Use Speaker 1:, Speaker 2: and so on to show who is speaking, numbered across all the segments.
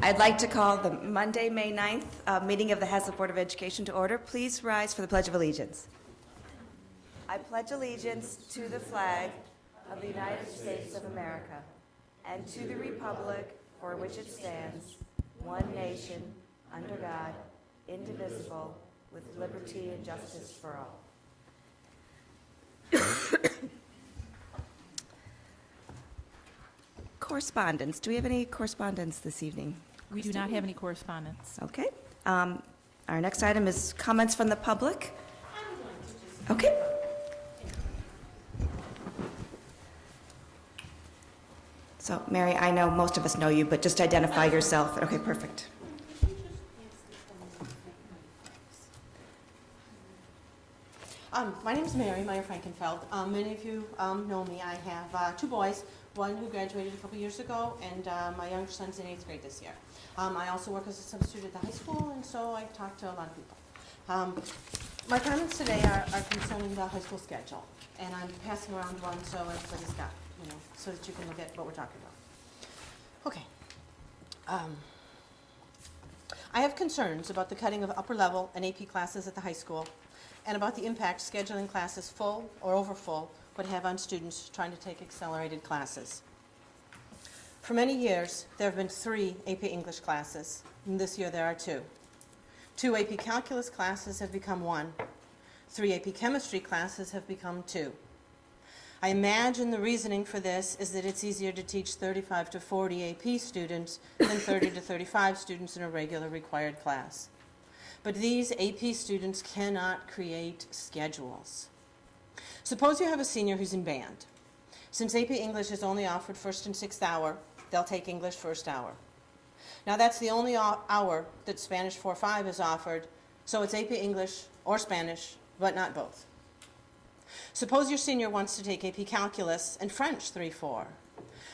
Speaker 1: I'd like to call the Monday, May 9th meeting of the Hazlet Board of Education to order. Please rise for the Pledge of Allegiance. I pledge allegiance to the flag of the United States of America and to the republic for which it stands, one nation, under God, indivisible, with liberty and justice for all. Correspondence. Do we have any correspondence this evening?
Speaker 2: We do not have any correspondence.
Speaker 1: Okay. Our next item is comments from the public. Okay. So, Mary, I know most of us know you, but just identify yourself. Okay, perfect.
Speaker 3: My name is Mary Meyer-Frankenfeld. Many of you know me. I have two boys, one who graduated a couple years ago, and my younger son's in 8th grade this year. I also work as a substitute at the high school, and so I talk to a lot of people. My comments today are concerning the high school schedule, and I'm passing around one so everybody's got, so that you can look at what we're talking about. Okay. I have concerns about the cutting of upper level and AP classes at the high school, and about the impact scheduling classes full or over full would have on students trying to take accelerated classes. For many years, there have been 3 AP English classes, and this year there are 2. 2 AP Calculus classes have become 1. 3 AP Chemistry classes have become 2. I imagine the reasoning for this is that it's easier to teach 35 to 40 AP students than 30 to 35 students in a regular required class. But these AP students cannot create schedules. Suppose you have a senior who's in band. Since AP English is only offered first and 6th hour, they'll take English first hour. Now that's the only hour that Spanish 4-5 is offered, so it's AP English or Spanish, but not both. Suppose your senior wants to take AP Calculus and French 3-4.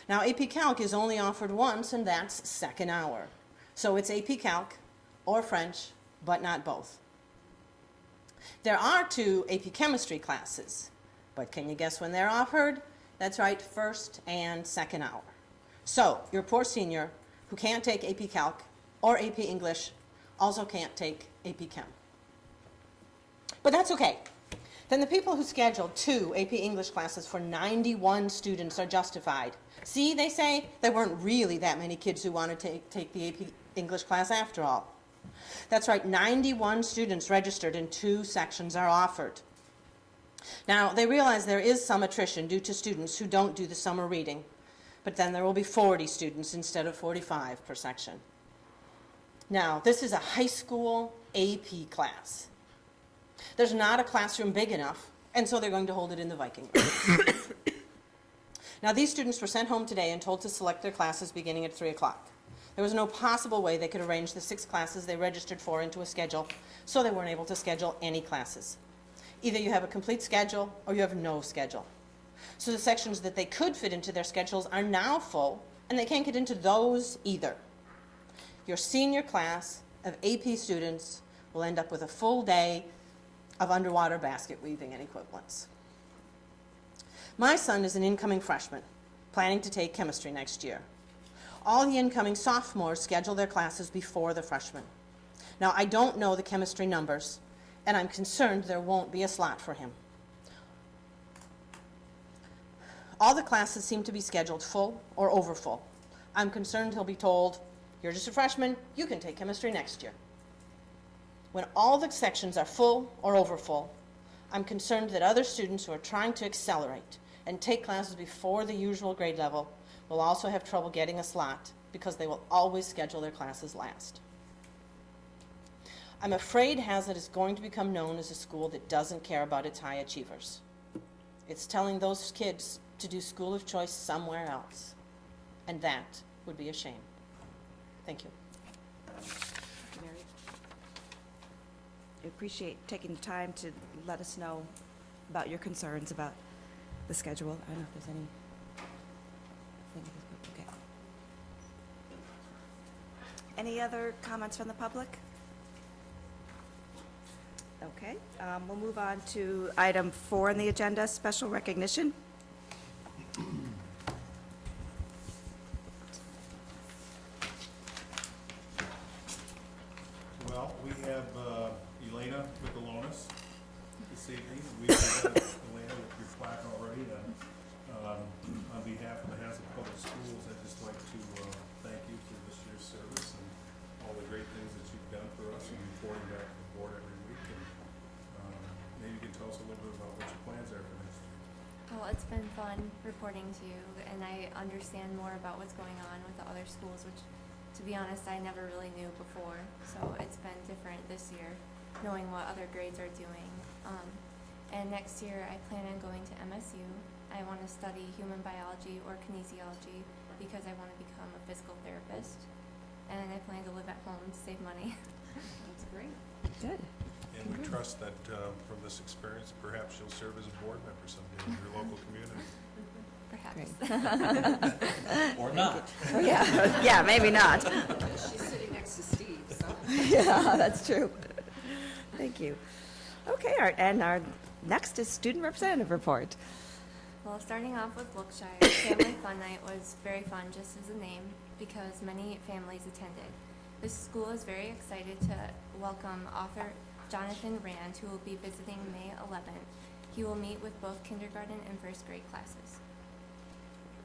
Speaker 3: Now AP Calc is only offered once, and that's 2nd hour. So it's AP Calc or French, but not both. There are 2 AP Chemistry classes, but can you guess when they're offered? That's right, 1st and 2nd hour. So your poor senior who can't take AP Calc or AP English also can't take AP Chem. But that's okay. Then the people who scheduled 2 AP English classes for 91 students are justified. See, they say there weren't really that many kids who wanted to take the AP English class after all. That's right, 91 students registered and 2 sections are offered. Now, they realize there is some attrition due to students who don't do the summer reading, but then there will be 40 students instead of 45 per section. Now, this is a high school AP class. There's not a classroom big enough, and so they're going to hold it in the Viking room. Now, these students were sent home today and told to select their classes beginning at 3 o'clock. There was no possible way they could arrange the 6 classes they registered for into a schedule, so they weren't able to schedule any classes. Either you have a complete schedule or you have no schedule. So the sections that they could fit into their schedules are now full, and they can't get into those either. Your senior class of AP students will end up with a full day of underwater basket weaving and equivalents. My son is an incoming freshman, planning to take chemistry next year. All the incoming sophomores schedule their classes before the freshmen. Now, I don't know the chemistry numbers, and I'm concerned there won't be a slot for him. All the classes seem to be scheduled full or over full. I'm concerned he'll be told, "You're just a freshman, you can take chemistry next year." When all the sections are full or over full, I'm concerned that other students who are trying to accelerate and take classes before the usual grade level will also have trouble getting a slot because they will always schedule their classes last. I'm afraid Hazlet is going to become known as a school that doesn't care about its high achievers. It's telling those kids to do school of choice somewhere else, and that would be a shame. Thank you.
Speaker 1: Mary, I appreciate taking the time to let us know about your concerns about the schedule. I don't know if there's any. Okay. Any other comments from the public? Okay, we'll move on to item 4 on the agenda, special recognition.
Speaker 4: been fun reporting to you, and I understand more about what's going on with the other schools, which, to be honest, I never really knew before. So it's been different this year, knowing what other grades are doing. And next year, I plan on going to MSU. I want to study human biology or kinesiology because I want to become a physical therapist. And I plan to live at home to save money.
Speaker 3: That's great.
Speaker 1: Good.
Speaker 5: And we trust that from this experience, perhaps you'll serve as a board member someday in your local community.
Speaker 4: Perhaps.
Speaker 6: Or not.
Speaker 1: Oh, yeah, yeah, maybe not.
Speaker 7: She's sitting next to Steve, so.
Speaker 1: Yeah, that's true. Thank you. Okay, and our next is student representative report.
Speaker 4: Well, starting off with Wilkshire, Family Fun Night was very fun, just as a name, because many families attended. This school is very excited to welcome author Jonathan Rand, who will be visiting May 11th. He will meet with both kindergarten and first grade classes.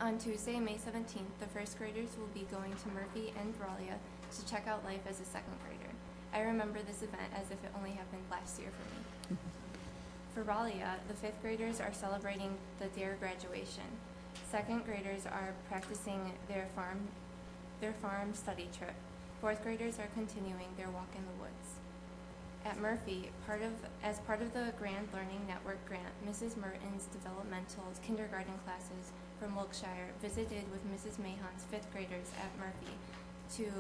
Speaker 4: On Tuesday, May 17th, the first graders will be going to Murphy and Bralia to check out life as a second grader. I remember this event as if it only happened last year for me. For Bralia, the fifth graders are celebrating the DARE graduation. Second graders are practicing their farm study trip. Fourth graders are continuing their walk in the woods. At Murphy, as part of the Grand Learning Network grant, Mrs. Merton's developmental kindergarten classes from Wilkshire visited with Mrs. Mahon's fifth graders at Murphy to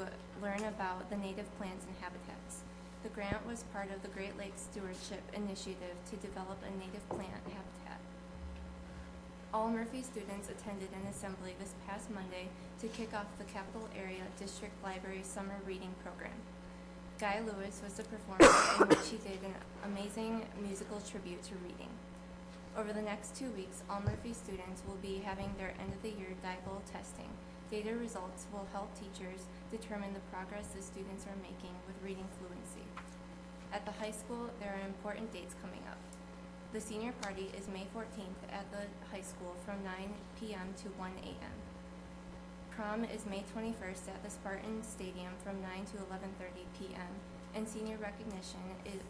Speaker 4: learn about the native plants and habitats. The grant was part of the Great Lakes Stewardship Initiative to develop a native plant habitat. All Murphy students attended an assembly this past Monday to kick off the Capital Area District Library Summer Reading Program. Guy Lewis was the performer in which he did an amazing musical tribute to reading. Over the next 2 weeks, all Murphy students will be having their end-of-the-year DIBEL testing. Data results will help teachers determine the progress the students are making with reading fluency. At the high school, there are important dates coming up. The senior party is May 14th at the high school from 9 p.m. to 1 a.m. Prom is May 21st at the Spartan Stadium from 9 to 11:30 p.m. and senior recognition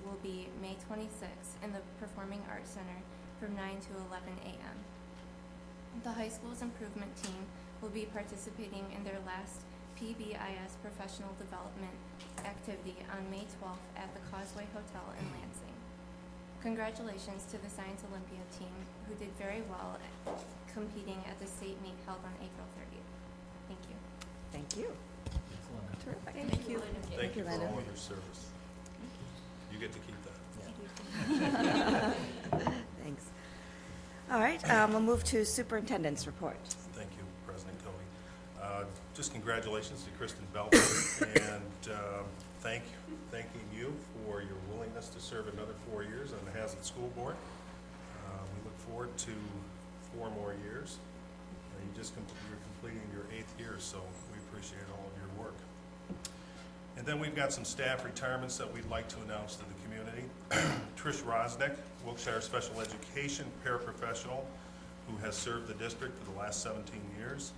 Speaker 4: will be May 26th in the Performing Arts Center from 9 to 11 a.m. The high school's improvement team will be participating in their last PBIS professional development activity on May 12th at the Causeway Hotel in Lansing. Congratulations to the Science Olympia team, who did very well competing at the state meet held on April 30th. Thank you.
Speaker 1: Thank you. Terrific.
Speaker 4: Thank you.
Speaker 5: Thank you for
Speaker 1: Linda.
Speaker 5: all of your service. You get to keep that.
Speaker 1: Thanks. All right, we'll move to superintendent's report.
Speaker 5: Thank you, President Cody. Just congratulations to Kristen Belcher and thanking you for your willingness to serve another 4 years on the Hazlet School Board. We look forward to 4 more years. You're completing your 8th year, so we appreciate all of your work. And then we've got some staff retirements that we'd like to announce to the community. Trish Rosnick, Wilkshire Special Education paraprofessional, who has served the district for the last 17 years.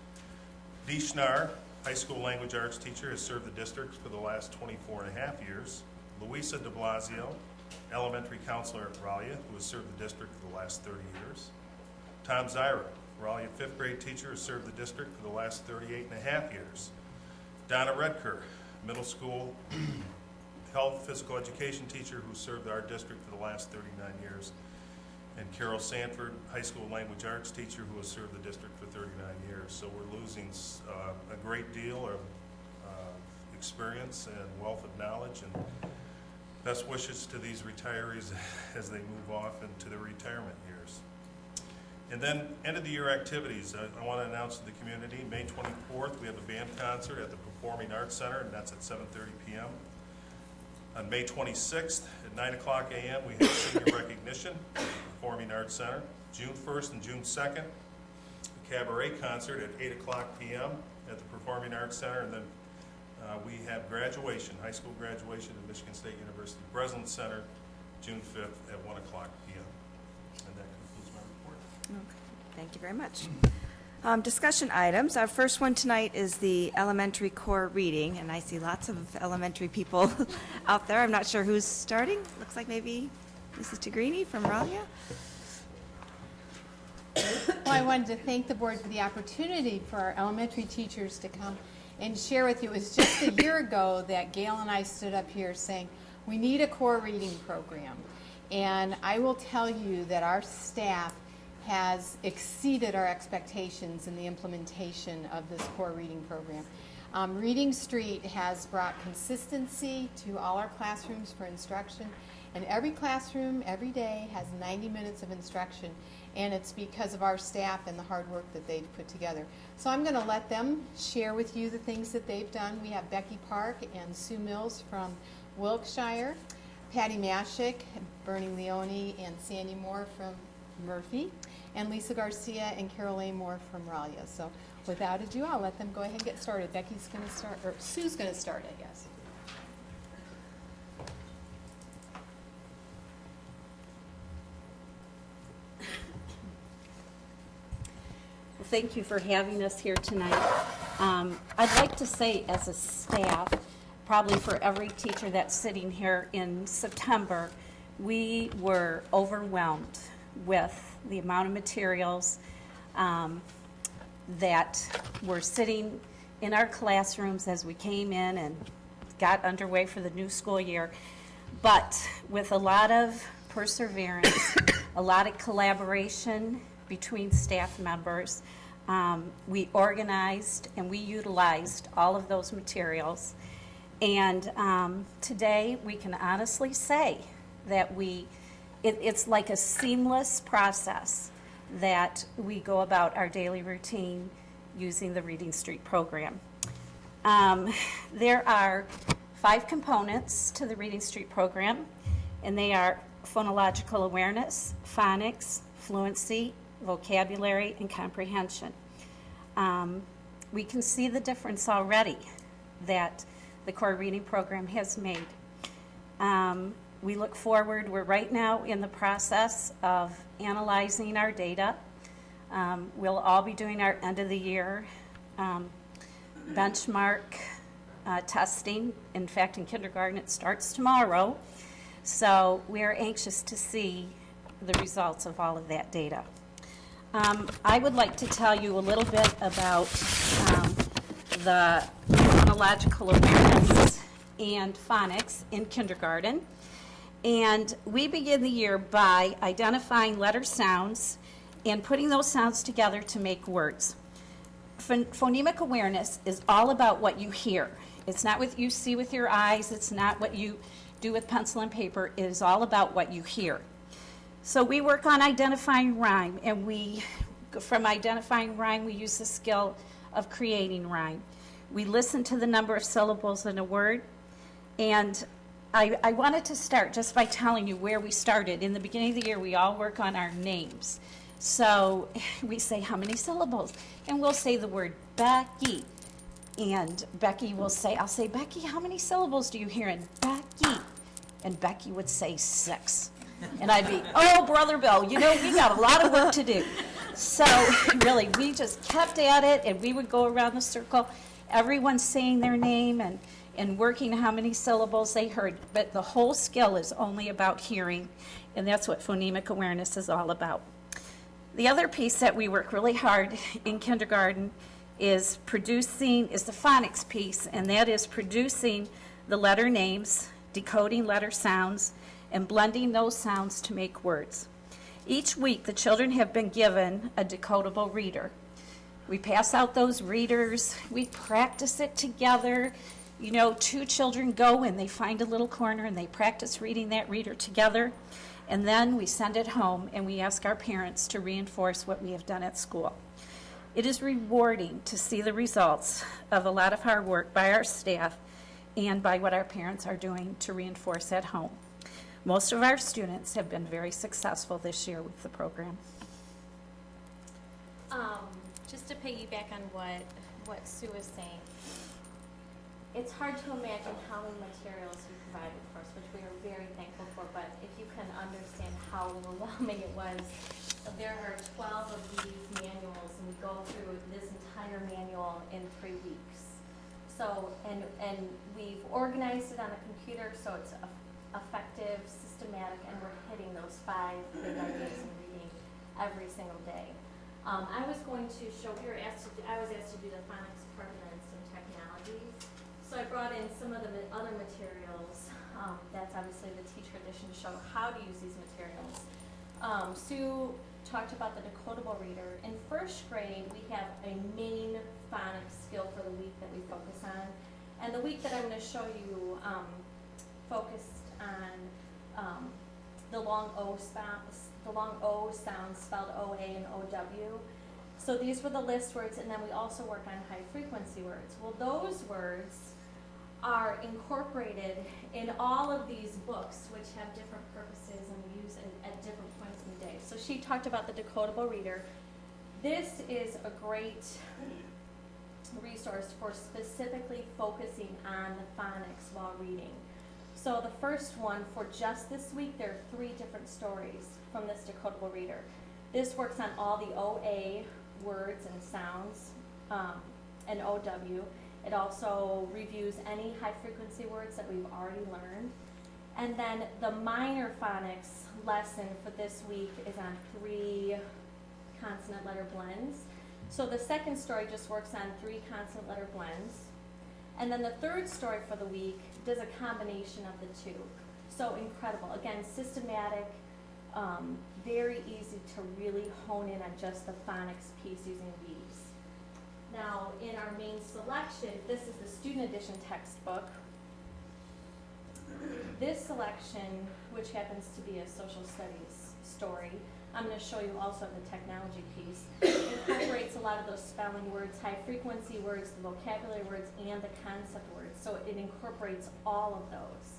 Speaker 5: Dee Schnar, high school language arts teacher, has served the district for the last 24 and a half years. Louisa de Blasio, elementary counselor at Ralia, who has served the district for the last 30 years. Tom Zyra, Ralia 5th grade teacher, has served the district for the last 38 and a half years. Donna Redker, middle school health physical education teacher, who served our district for the last 39 years. And Carol Sanford, high school language arts teacher, who has served the district for 39 years. So we're losing a great deal of experience and wealth of knowledge, and best wishes to these retirees as they move off into their retirement years. And then end of the year activities. I want to announce to the community, May 24th, we have a band concert at the Performing Arts Center, and that's at 7:30 p.m. On May 26th at 9 o'clock a.m., we have senior recognition at the Performing Arts Center. June 1st and June 2nd, a cabaret concert at 8 o'clock p.m. at the Performing Arts Center. And then we have graduation, high school graduation at Michigan State University Breslin Center, June 5th at 1 o'clock p.m. And that concludes my report.
Speaker 1: Okay, thank you very much. Discussion items. Our first one tonight is the elementary core reading, and I see lots of elementary people out there. I'm not sure who's starting. Looks like maybe Mrs. Tigrini from Ralia.
Speaker 6: Well, I wanted to thank the board for the opportunity for our elementary teachers to come and share with you. It was just a year ago that Gail and I stood up here saying, we need a core reading program. And I will tell you that our staff has exceeded our expectations in the implementation of this core reading program. Reading Street has brought consistency to all our classrooms for instruction, and every classroom every day has 90 minutes of instruction, and it's because of our staff and the hard work that they've put together. So I'm going to let them share with you the things that they've done. We have Becky Park and Sue Mills from Wilkshire, Patty Mashik, Bernie Leone, and Sandy Moore from Murphy, and Lisa Garcia and Carol A. Moore from Ralia. So without ado, I'll let them go ahead and get started. Becky's going to start, or Sue's going to start, I guess.
Speaker 8: Well, thank you for having us here tonight. I'd like to say as a staff, probably for every teacher that's sitting here in September, we were overwhelmed with the amount of materials that were sitting in our classrooms as we came in and got underway for the new school year. But with a lot of perseverance, a lot of collaboration between staff members, we organized and we utilized all of those materials. And today we can honestly say that it's like a seamless process that we go about our daily routine using the Reading Street program. There are 5 components to the Reading Street program, and they are phonological awareness, phonics, fluency, vocabulary, and comprehension. We can see the difference already that the core reading program has made. We look forward, we're right now in the process of analyzing our data. We'll all be doing our end of the year benchmark testing. In fact, in kindergarten it starts tomorrow. So we're anxious to see the results of all of that data. I would like to tell you a little bit about the chronological awareness and phonics in kindergarten. And we begin the year by identifying letter sounds and putting those sounds together to make words. Phonemic awareness is all about what you hear. It's not what you see with your eyes. It's not what you do with pencil and paper. It is all about what you hear. So we work on identifying rhyme, and from identifying rhyme, we use the skill of creating rhyme. We listen to the number of syllables in a word, and I wanted to start just by telling you where we started. In the beginning of the year, we all work on our names. So we say, how many syllables? And we'll say the word Becky. And Becky will say, I'll say, Becky, how many syllables do you hear in Becky? And Becky would say 6. And I'd be, oh, Brother Bill, we got a lot of work to do. So really, we just kept at it, and we would go around the circle, everyone saying their name and working how many syllables they heard. But the whole skill is only about hearing, and that's what phonemic awareness is all about. The other piece that we work really hard in kindergarten is the phonics piece, and that is producing the letter names, decoding letter sounds, and blending those sounds to make words. Each week, the children have been given a decodable reader. We pass out those readers, we practice it together. 2 children go and they find a little corner and they practice reading that reader together. And then we send it home and we ask our parents to reinforce what we have done at school. It is rewarding to see the results of a lot of hard work by our staff and by what our parents are doing to reinforce at home. Most of our students have been very successful this year with the program.
Speaker 9: Just to piggyback on what Sue was saying, it's hard to imagine how many materials you provided for us, which we are very thankful for, but if you can understand how overwhelming it was, there are 12 of these manuals, and we go through this entire manual in 3 weeks. So, and we've organized it on a computer so it's effective, systematic, and we're hitting those 5 big ideas in reading every single day. I was going to show, I was asked to do the phonics part and then some technology. So I brought in some of the other materials. That's obviously the teacher edition to show how to use these materials. Sue talked about the Decodable Reader. In first grade, we have a main phonics skill for the week that we focus on. And the week that I'm going to show you focused on the long O sound spelled O-A and O-W. So these were the list words, and then we also work on high frequency words. Well, those words are incorporated in all of these books, which have different purposes and we use at different points in the day. So she talked about the Decodable Reader. This is a great resource for specifically focusing on the phonics while reading. So the first one for just this week, there are 3 different stories from this Decodable Reader. This works on all the OA words and sounds and OW. It also reviews any high frequency words that we've already learned. And then the minor phonics lesson for this week is on 3 consonant letter blends. So the second story just works on 3 consonant letter blends. And then the third story for the week does a combination of the 2. So incredible. Again, systematic, very easy to really hone in on just the phonics piece using these. Now, in our main selection, this is the student edition textbook. This selection, which happens to be a social studies story, I'm going to show you also the technology piece, incorporates a lot of those spelling words, high frequency words, the vocabulary words, and the concept words. So it incorporates all of those.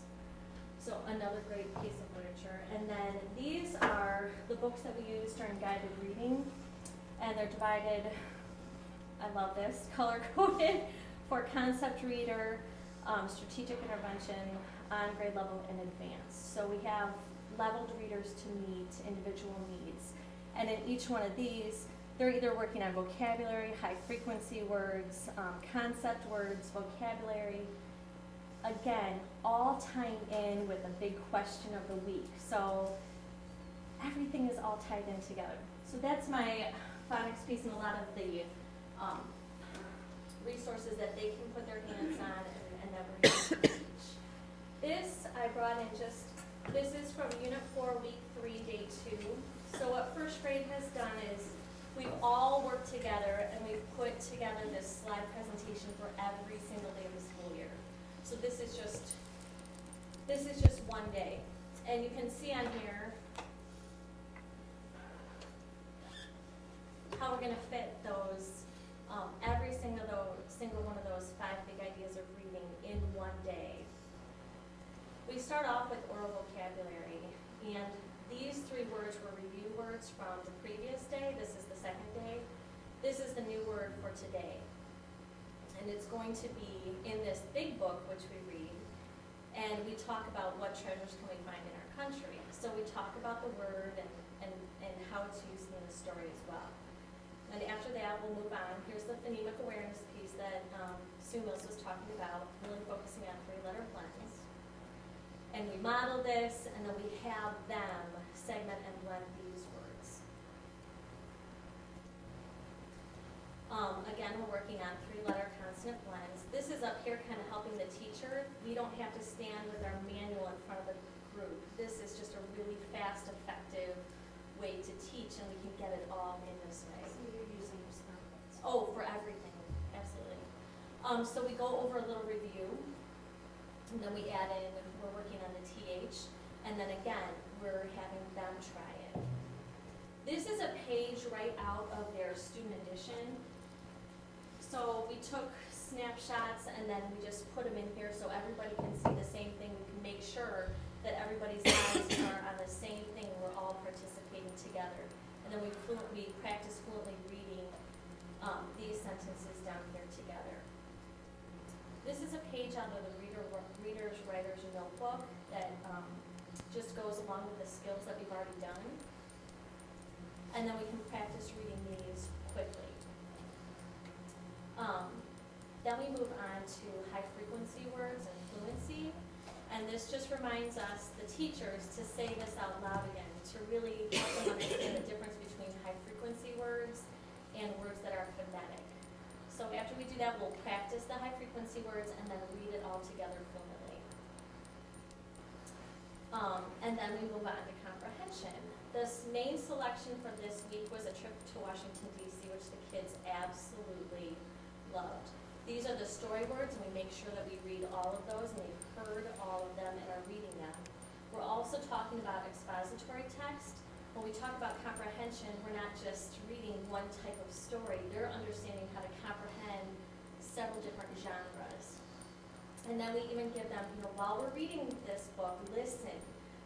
Speaker 9: So another great piece of literature. And then these are the books that we use during guided reading, and they're divided, I love this, color-coded for concept reader, strategic intervention, on grade level, and advanced. So we have leveled readers to meet individual needs. And in each one of these, they're either working on vocabulary, high frequency words, concept words, vocabulary. Again, all tying in with a big question of the week. So everything is all tied in together. So that's my phonics piece and a lot of the resources that they can put their hands on and that we're going to teach. This I brought in this is from Unit 4, Week 3, Day 2. So what first grade has done is we've all worked together and we've put together this slide presentation for every single day of the school year. So this is just one day. And you can see on here how we're going to fit those, every single one of those 5 big ideas of reading in one day. We start off with oral vocabulary, and these 3 words were review words from the previous day. This is the second day. This is the new word for today. And it's going to be in this big book, which we read, and we talk about what treasures can we find in our country. So we talk about the word and how it's used in the story as well. And after that, we'll move on. Here's the Phonemic Awareness piece that Sue Mills was talking about, really focusing on 3-letter blends. And we model this, and then we have them segment and blend these words. Again, we're working on 3-letter consonant blends. This is up here kind of helping the teacher. We don't have to stand with our manual in front of the group. This is just a really fast, effective way to teach, and we can get it all in this way.
Speaker 7: So you're using your smartphones.
Speaker 9: Oh, for everything, absolutely. So we go over a little review, and then we add in, we're working on the TH, and then again, we're having them try it. This is a page right out of their student edition. So we took snapshots and then we just put them in here so everybody can see the same thing. We can make sure that everybody's eyes are on the same thing. We're all participating together. And then we practice fluently reading these sentences down here together. This is a page out of the Reader's Writer's Notebook that just goes along with the skills that we've already done. And then we can practice reading these quickly. Then we move on to high frequency words and fluency. And this just reminds us, the teachers, to say this out loud again, to really help them understand the difference between high frequency words and words that are phonetic. So after we do that, we'll practice the high frequency words and then read it all together fluently. And then we move on to comprehension. This main selection for this week was a trip to Washington, D.C., which the kids absolutely loved. These are the story words, and we make sure that we read all of those, and they've heard all of them and are reading them. We're also talking about expository text. When we talk about comprehension, we're not just reading one type of story. They're understanding how to comprehend several different genres. And then we even give them, while we're reading this book, listen.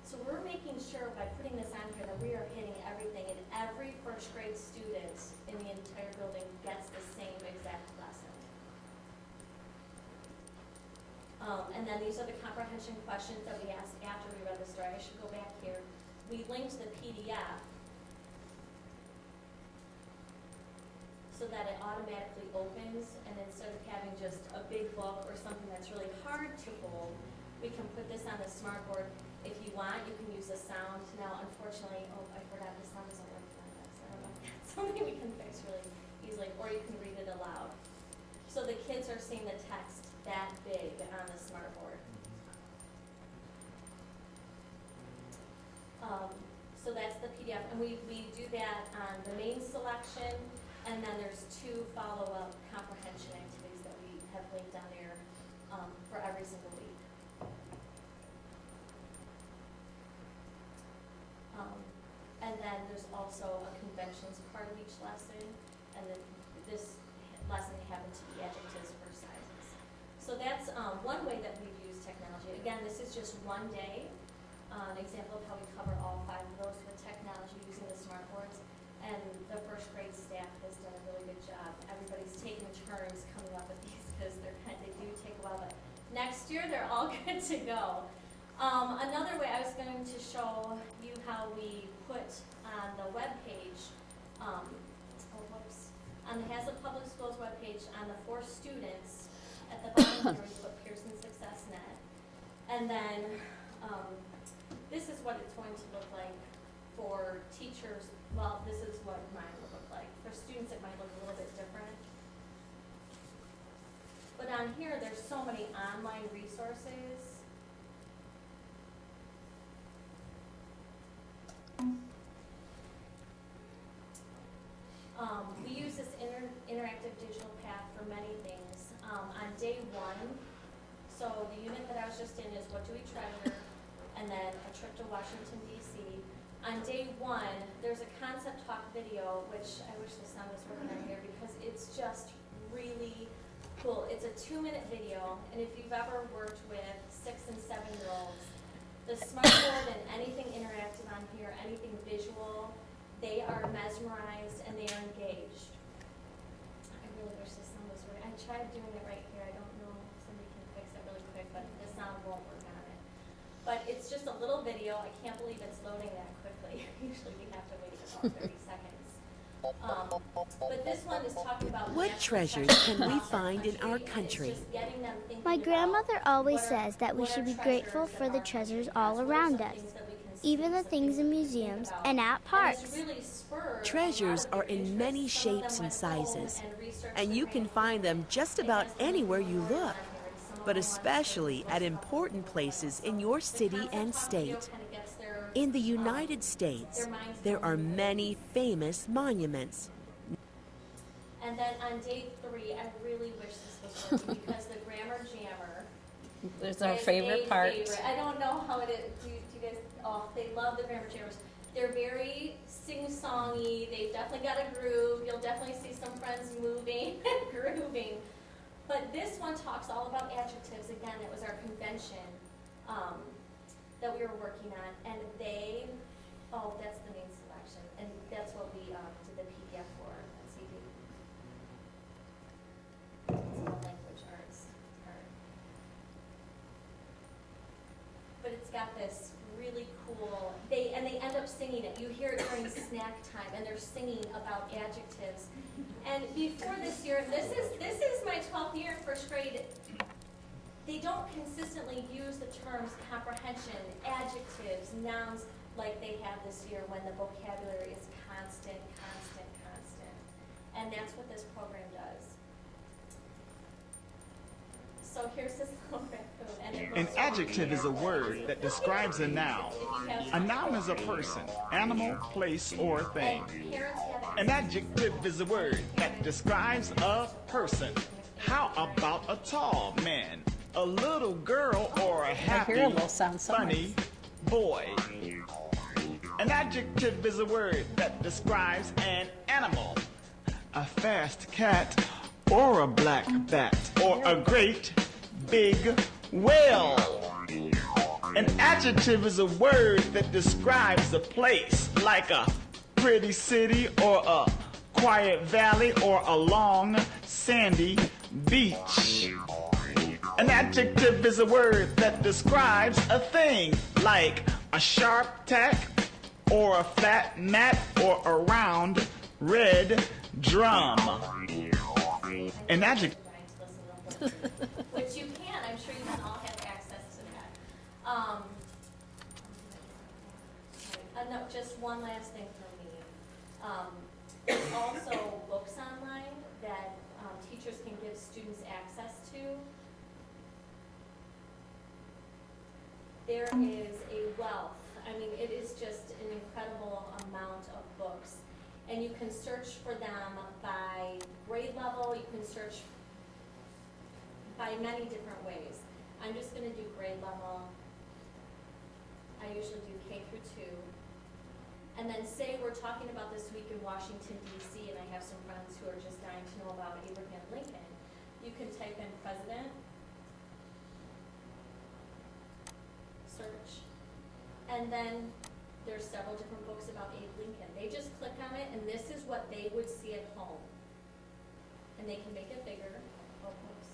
Speaker 9: So we're making sure by putting this on here that we are hitting everything, and every first grade student in the entire building gets the same exact lesson. And then these are the comprehension questions that we asked after we read the story. I should go back here. We linked the PDF so that it automatically opens, and instead of having just a big book or something that's really hard to hold, we can put this on the smartboard. If you want, you can use the sound. Now, unfortunately, I forgot the sound isn't working on this. I don't know if that's something we can fix really easily, or you can read it aloud. So the kids are seeing the text that big on the smartboard. So that's the PDF, and we do that on the main selection, and then there's 2 follow-up comprehension activities that we have linked on there for every single week. And then there's also a conventions part of each lesson, and then this lesson happened to be adjectives for sizes. So that's one way that we've used technology. Again, this is just one day. An example of how we cover all 5 of those with technology using the smartboards, and the first grade staff has done a really good job. Everybody's taking turns coming up with these because they do take a while, but next year they're all good to go. Another way I was going to show you how we put on the web page, on the Hazlet Public Schools webpage, on the 4 students at the bottom here we put Pearson Success Net, and then this is what it's going to look like for teachers. Well, this is what mine will look like. For students, it might look a little bit different. But on here, there's so many online resources. We use this interactive digital path for many things. On day 1, so the unit that I was just in is What Do We Treasure? And then a trip to Washington, D.C. On day 1, there's a concept talk video, which I wish the sound was working on here because it's just really cool. It's a 2-minute video, and if you've ever worked with 6- and 7-year-olds, the smartboard and anything interactive on here, anything visual, they are mesmerized and they are engaged. I really wish the sound was working. I tried doing it right here. I don't know if somebody can fix it really quick, but the sound won't work on it. But it's just a little video. I can't believe it's loading that quickly. Usually we have to wait about 30 seconds. But this one is talking about
Speaker 10: what treasures can we find in our country?
Speaker 11: My grandmother always says that we should be grateful for the treasures all around us, even the things in museums and at parks.
Speaker 10: Treasures are in many shapes and sizes, and you can find them just about anywhere you look, but especially at important places in your city and state. In the United States, there are many famous monuments.
Speaker 9: And then on day 3, I really wish this was working because the Grammar Jammer
Speaker 8: It's our favorite part.
Speaker 9: I don't know how it is. Do you guys, they love the Grammar Jammers. They're very sing-songy. They've definitely got a groove. You'll definitely see some friends moving and grooving. But this one talks all about adjectives. Again, it was our convention that we were working on. And that's the main selection. And that's what we did the PDF for. Let's see. It's all language arts. But it's got this really cool, they end up singing it. You hear it during snack time, and they're singing about adjectives. And before this year, this is my 12th year in first grade. They don't consistently use the terms comprehension, adjectives, nouns like they have this year when the vocabulary is constant. And that's what this program does. So here's this little raccoon. And it
Speaker 12: An
Speaker 9: goes
Speaker 12: adjective is a word that describes a noun. A noun is a person, animal, place, or thing. An adjective is a word that describes a person. How about a tall man, a little girl, or a happy, funny boy? An adjective is a word that describes an animal, a fast cat, or a black bat, or a great big whale. An adjective is a word that describes a place, like a pretty city, or a quiet valley, or a long sandy beach. An adjective is a word that describes a thing, like a sharp tack, or a flat mat, or a round red drum. An adjective.
Speaker 9: Which you can, I'm sure you can all have access to that. No, just one last thing for me. There's also books online that teachers can give students access to. There is a wealth. I mean, it is just an incredible amount of books. And you can search for them by grade level. You can search by many different ways. I'm just going to do grade level. I usually do K through 2. And then say we're talking about this week in Washington, D.C., and I have some friends who are just dying to know about Abraham Lincoln. You can type in president, search, and then there's several different books about Abe Lincoln. They just click on it, and this is what they would see at home. And they can make it bigger. Oh, oops.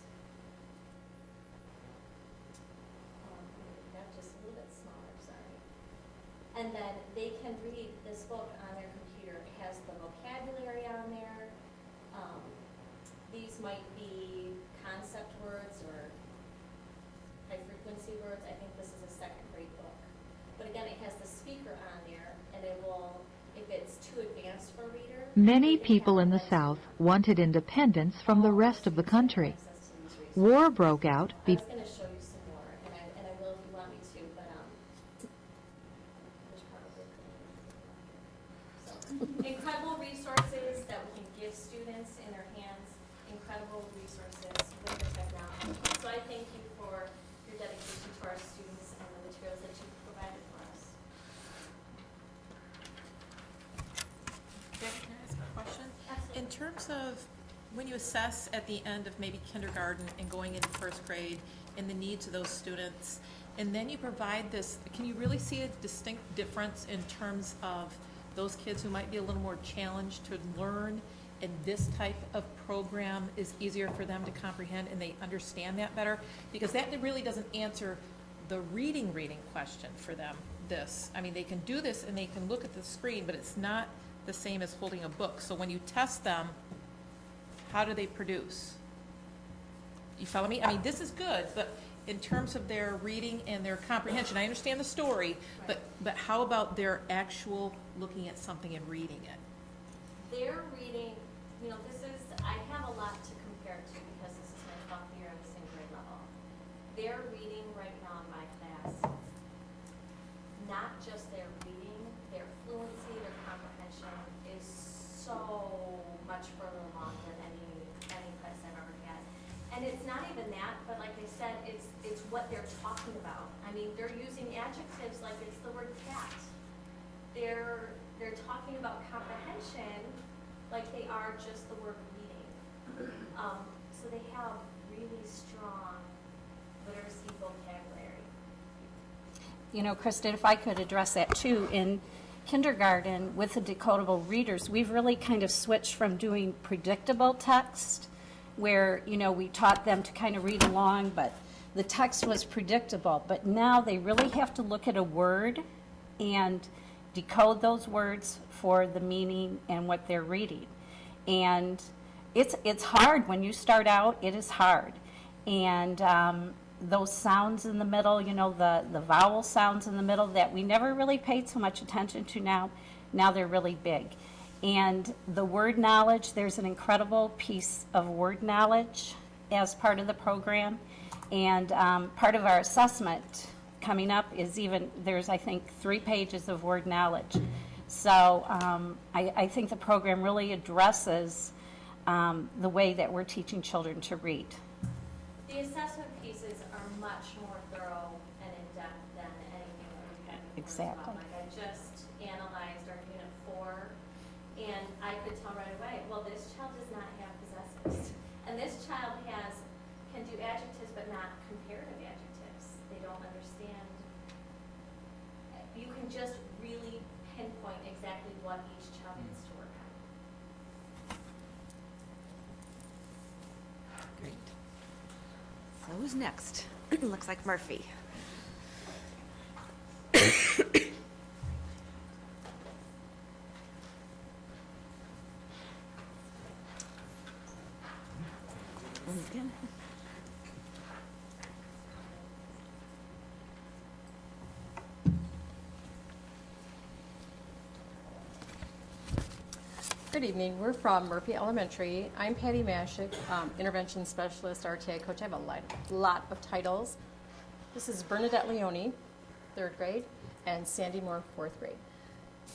Speaker 9: That's just a little bit smaller, sorry. And then they can read this book on their computer. It has the vocabulary on there. These might be concept words or high frequency words. I think this is a second grade book. But again, it has the speaker on there, and it will, if it's too advanced for a reader.
Speaker 13: Many people in the South wanted independence from the rest of the country. War broke out
Speaker 9: I was going to show you some more, and I will if you want me to, but there's probably so incredible resources that we can give students in their hands, incredible resources with the technology. So I thank you for your dedication to our students and the materials that you've provided for us.
Speaker 2: Jackie, can I ask a question?
Speaker 9: Absolutely.
Speaker 2: In terms of when you assess at the end of maybe kindergarten and going into first grade and the needs of those students, and then you provide this, can you really see a distinct difference in terms of those kids who might be a little more challenged to learn, and this type of program is easier for them to comprehend and they understand that better? Because that really doesn't answer the reading question for them, this. I mean, they can do this and they can look at the screen, but it's not the same as holding a book. So when you test them, how do they produce? You follow me? I mean, this is good, but in terms of their reading and their comprehension, I understand the story, but how about their actual looking at something and reading it?
Speaker 9: Their reading, you know, I have a lot to compare to because this is my 12th year at the same grade level. Their reading right now in my class, not just their reading, their fluency, their comprehension is so much further along than any class I've ever had. And it's not even that, but like I said, it's what they're talking about. I mean, they're using adjectives like it's the word cat. They're talking about comprehension like they are just the word reading. So they have really strong literacy vocabulary.
Speaker 8: You know, Kristen, if I could address that too, in kindergarten with the decodable readers, we've really kind of switched from doing predictable text, where, you know, we taught them to kind of read along, but the text was predictable. But now they really have to look at a word and decode those words for the meaning and what they're reading. And it's hard. When you start out, it is hard. And those sounds in the middle, you know, the vowel sounds in the middle that we never really paid so much attention to now they're really big. And the word knowledge, there's an incredible piece of word knowledge as part of the program. And part of our assessment coming up is there's, I think, 3 pages of word knowledge. So I think the program really addresses the way that we're teaching children to read.
Speaker 9: The assessment pieces are much more thorough and in-depth than anything that we've had before.
Speaker 8: Exactly.
Speaker 9: Like I just analyzed our unit 4, and I could tell right away, well, this child does not have possessives. And this child can do adjectives but not comparative adjectives. They don't understand. You can just really pinpoint exactly what each child needs to work on.
Speaker 1: Great. So who's next? Looks like Murphy.
Speaker 7: Good evening. We're from Murphy Elementary. I'm Patty Mashik, Intervention Specialist, RTI Coach. I have a lot of titles. This is Bernadette Leone, 3rd grade, and Sandy Moore, 4th grade.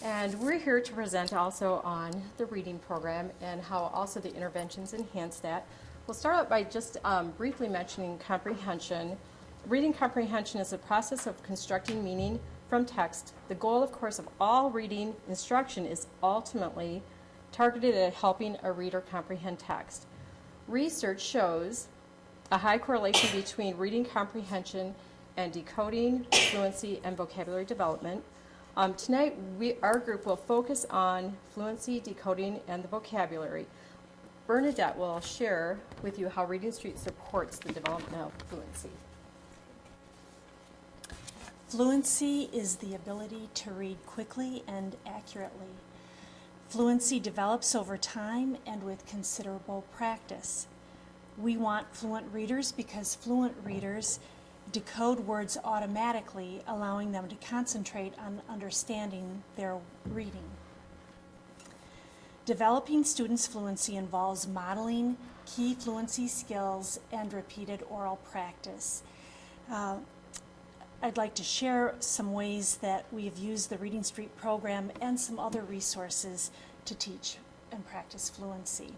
Speaker 7: And we're here to present also on the reading program and how also the interventions enhance that. We'll start out by just briefly mentioning comprehension. Reading comprehension is a process of constructing meaning from text. The goal, of course, of all reading instruction is ultimately targeted at helping a reader comprehend text. Research shows a high correlation between reading comprehension and decoding, fluency, and vocabulary development. Tonight, our group will focus on fluency, decoding, and the vocabulary. Bernadette will share with you how Reading Street supports the development of fluency.
Speaker 14: Fluency is the ability to read quickly and accurately. Fluency develops over time and with considerable practice. We want fluent readers because fluent readers decode words automatically, allowing them to concentrate on understanding their reading. Developing students' fluency involves modeling key fluency skills and repeated oral practice. I'd like to share some ways that we have used the Reading Street program and some other resources to teach and practice fluency.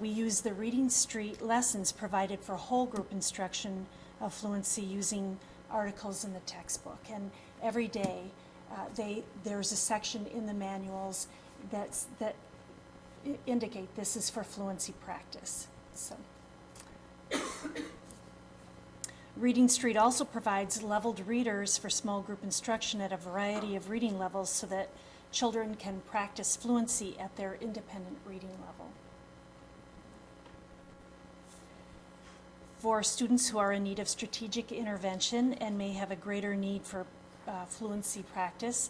Speaker 14: We use the Reading Street lessons provided for whole group instruction of fluency using articles in the textbook. And every day there's a section in the manuals that indicate this is for fluency practice. So. Reading Street also provides leveled readers for small group instruction at a variety of reading levels so that children can practice fluency at their independent reading level. For students who are in need of strategic intervention and may have a greater need for fluency practice,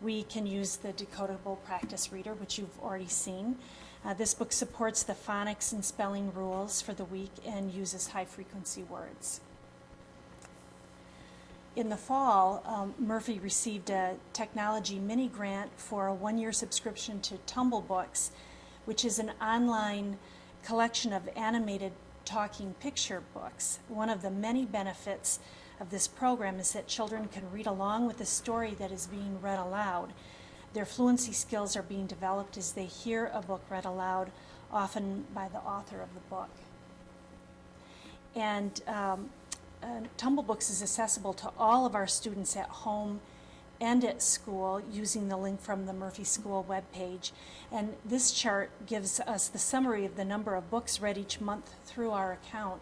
Speaker 14: we can use the Decodable Practice Reader, which you've already seen. This book supports the phonics and spelling rules for the week and uses high-frequency words. In the fall, Murphy received a technology mini grant for a 1-year subscription to Tumble Books, which is an online collection of animated talking picture books. One of the many benefits of this program is that children can read along with the story that is being read aloud. Their fluency skills are being developed as they hear a book read aloud, often by the author of the book. And Tumble Books is accessible to all of our students at home and at school using the link from the Murphy School webpage. And this chart gives us the summary of the number of books read each month through our account.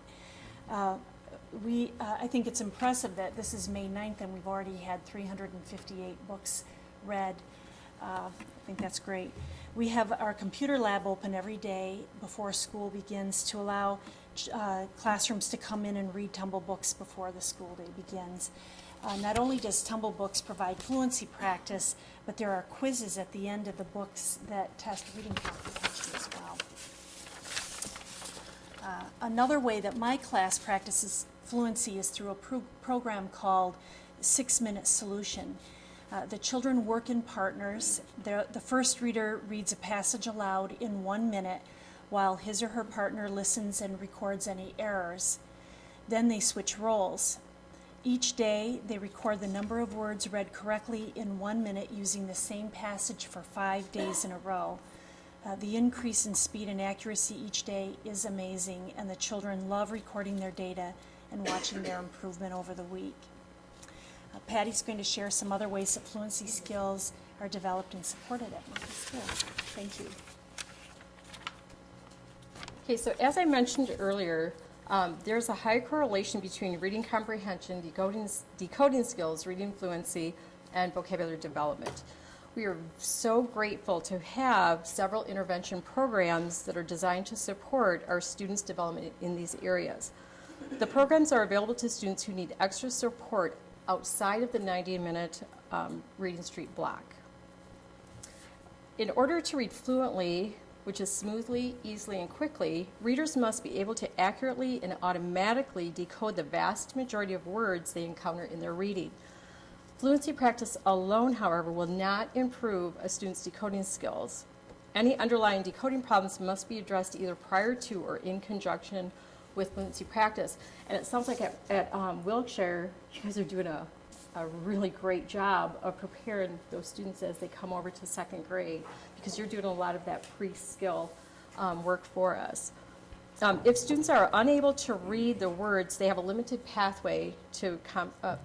Speaker 14: I think it's impressive that this is May 9th and we've already had 358 books read. I think that's great. We have our computer lab open every day before school begins to allow classrooms to come in and read Tumble Books before the school day begins. Not only does Tumble Books provide fluency practice, but there are quizzes at the end of the books that test reading comprehension as well. Another way that my class practices fluency is through a program called 6-Minute Solution. The children work in partners. The first reader reads a passage aloud in 1 minute while his or her partner listens and records any errors. Then they switch roles. Each day, they record the number of words read correctly in 1 minute using the same passage for 5 days in a row. The increase in speed and accuracy each day is amazing, and the children love recording their data and watching their improvement over the week. Patty's going to share some other ways that fluency skills are developed and supported at my school. Thank you.
Speaker 7: Okay, so as I mentioned earlier, there's a high correlation between reading comprehension, decoding skills, reading fluency, and vocabulary development. We are so grateful to have several intervention programs that are designed to support our students' development in these areas. The programs are available to students who need extra support outside of the 90-minute reading street block. In order to read fluently, which is smoothly, easily, and quickly, readers must be able to accurately and automatically decode the vast majority of words they encounter in their reading. Fluency practice alone, however, will not improve a student's decoding skills. Any underlying decoding problems must be addressed either prior to or in conjunction with fluency practice. And it sounds like at Wilkshire, you guys are doing a really great job of preparing those students as they come over to second grade, because you're doing a lot of that pre-skill work for us. If students are unable to read the words, they have a limited pathway to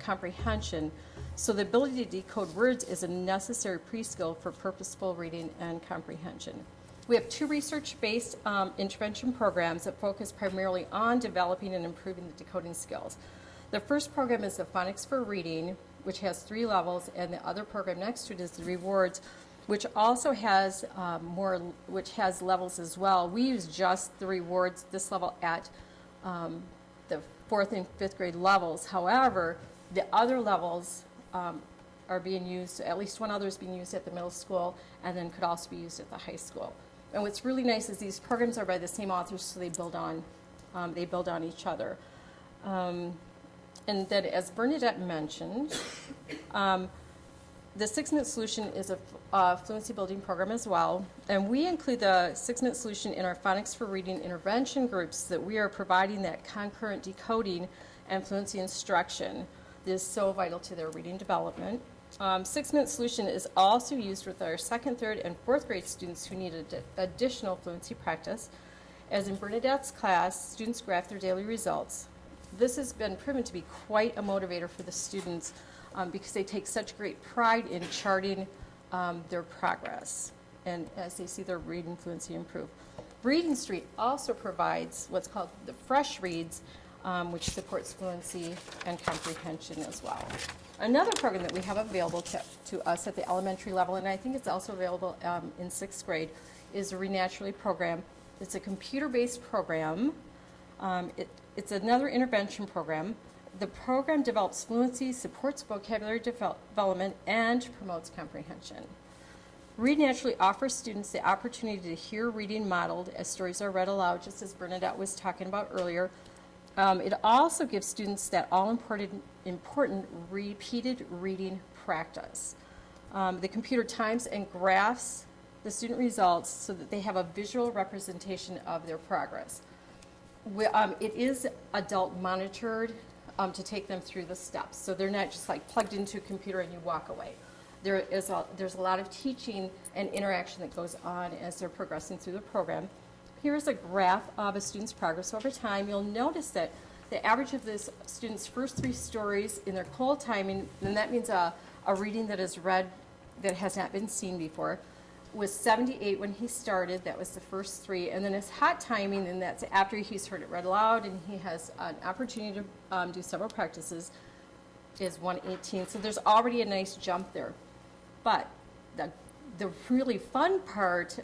Speaker 7: comprehension. So the ability to decode words is a necessary pre-skill for purposeful reading and comprehension. We have 2 research-based intervention programs that focus primarily on developing and improving the decoding skills. The first program is the Phonics for Reading, which has 3 levels, and the other program next to it is the Rewards, which also has which has levels as well. We use just the Rewards, this level, at the 4th and 5th grade levels. However, the other levels are being used, at least one other is being used at the middle school, and then could also be used at the high school. And what's really nice is these programs are by the same authors, so they build on each other. And then, as Bernadette mentioned, the 6-Minute Solution is a fluency building program as well, and we include the 6-Minute Solution in our Phonics for Reading intervention groups, that we are providing that concurrent decoding and fluency instruction that is so vital to their reading development. 6-Minute Solution is also used with our 2nd, 3rd, and 4th grade students who need additional fluency practice. As in Bernadette's class, students graph their daily results. This has been proven to be quite a motivator for the students because they take such great pride in charting their progress, and as they see their reading fluency improve. Reading Street also provides what's called the Fresh Reads, which supports fluency and comprehension as well. Another program that we have available to us at the elementary level, and I think it's also available in 6th grade, is the Read Naturally program. It's a computer-based program. It's another intervention program. The program develops fluency, supports vocabulary development, and promotes comprehension. Read Naturally offers students the opportunity to hear reading modeled as stories are read aloud, just as Bernadette was talking about earlier. It also gives students that all-important repeated reading practice. The computer times and graphs the student results so that they have a visual representation of their progress. It is adult monitored to take them through the steps, so they're not just like plugged into a computer and you walk away. There's a lot of teaching and interaction that goes on as they're progressing through the program. Here's a graph of a student's progress over time. You'll notice that the average of this student's first 3 stories in their cold timing, and that means a reading that is read that has not been seen before, was 78 when he started. That was the first 3. And then his hot timing, and that's after he's heard it read aloud and he has an opportunity to do several practices, is 118. So there's already a nice jump there. But the really fun part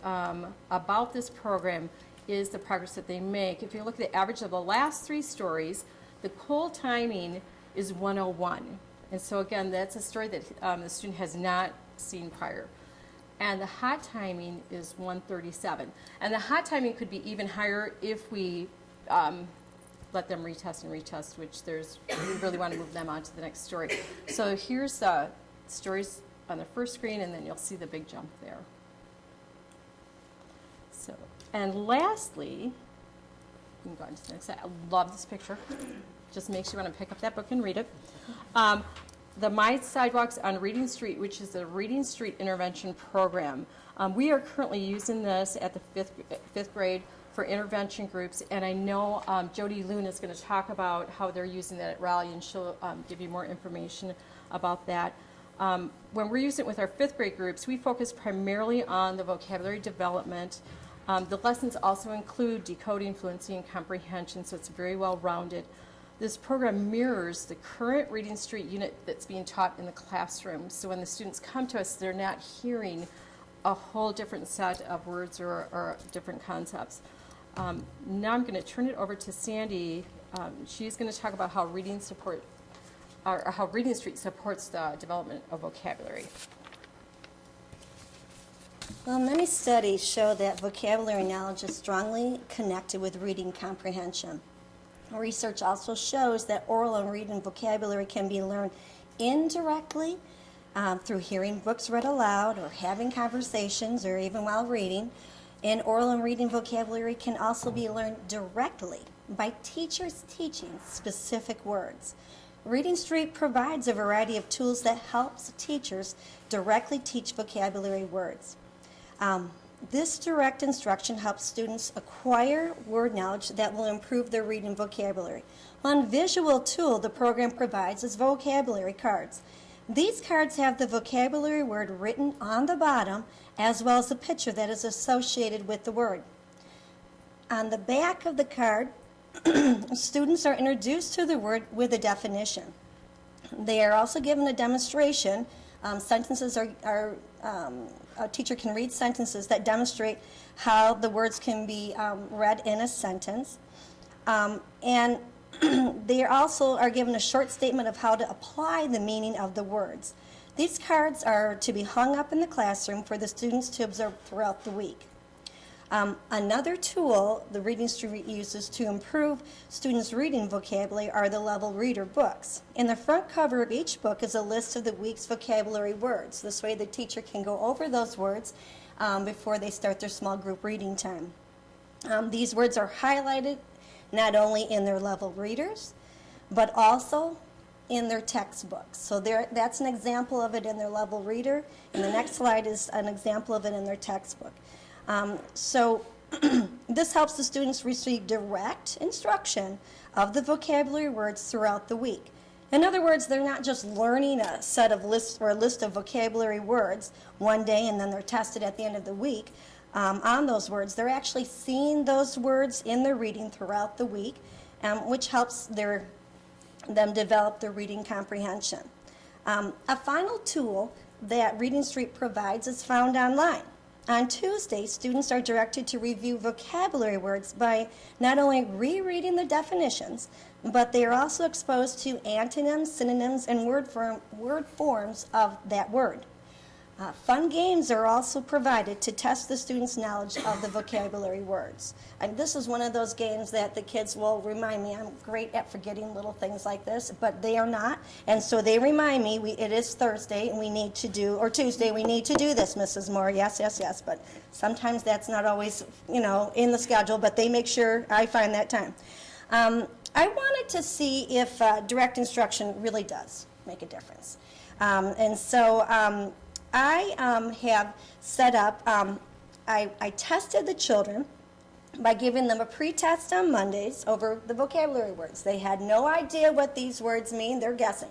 Speaker 7: about this program is the progress that they make. If you look at the average of the last 3 stories, the cold timing is 101. And so again, that's a story that the student has not seen prior. And the hot timing is 137. And the hot timing could be even higher if we let them retest and retest, which we really want to move them on to the next story. So here's the stories on the first screen, and then you'll see the big jump there. So, and lastly, you can go on to the next slide. I love this picture. Just makes you want to pick up that book and read it. The My Sidewalks on Reading Street, which is the Reading Street Intervention Program. We are currently using this at the fifth grade for intervention groups, and I know Jody Loon is going to talk about how they're using that at Raleigh, and she'll give you more information about that. When we're using it with our fifth grade groups, we focus primarily on the vocabulary development. The lessons also include decoding, fluency, and comprehension, so it's very well rounded. This program mirrors the current Reading Street unit that's being taught in the classroom. So when the students come to us, they're not hearing a whole different set of words or different concepts. Now I'm going to turn it over to Sandy. She's going to talk about how Reading Street supports the development of vocabulary.
Speaker 15: Well, many studies show that vocabulary knowledge is strongly connected with reading comprehension. Research also shows that oral and reading vocabulary can be learned indirectly through hearing books read aloud or having conversations or even while reading. And oral and reading vocabulary can also be learned directly by teachers teaching specific words. Reading Street provides a variety of tools that helps teachers directly teach vocabulary words. This direct instruction helps students acquire word knowledge that will improve their reading vocabulary. One visual tool the program provides is vocabulary cards. These cards have the vocabulary word written on the bottom as well as a picture that is associated with the word. On the back of the card, students are introduced to the word with a definition. They are also given a demonstration. Sentences are a teacher can read sentences that demonstrate how the words can be read in a sentence. And they also are given a short statement of how to apply the meaning of the words. These cards are to be hung up in the classroom for the students to observe throughout the week. Another tool the Reading Street uses to improve students' reading vocabulary are the level reader books. In the front cover of each book is a list of the week's vocabulary words. This way the teacher can go over those words before they start their small group reading time. These words are highlighted not only in their level readers, but also in their textbooks. So that's an example of it in their level reader, and the next slide is an example of it in their textbook. So this helps the students receive direct instruction of the vocabulary words throughout the week. In other words, they're not just learning a set of lists or a list of vocabulary words one day and then they're tested at the end of the week on those words. They're actually seeing those words in their reading throughout the week, which helps them develop their reading comprehension. A final tool that Reading Street provides is found online. On Tuesday, students are directed to review vocabulary words by not only rereading the definitions, but they are also exposed to antonyms, synonyms, and word forms of that word. Fun games are also provided to test the students' knowledge of the vocabulary words. And this is one of those games that the kids will remind me, I'm great at forgetting little things like this, but they are not. And so they remind me, it is Thursday and we need to do, or Tuesday, we need to do this, Mrs. Moore. Yes, yes, yes. But sometimes that's not always, in the schedule, but they make sure I find that time. I wanted to see if direct instruction really does make a difference. And so I have set up, I tested the children by giving them a pre-test on Mondays over the vocabulary words. They had no idea what these words mean. They're guessing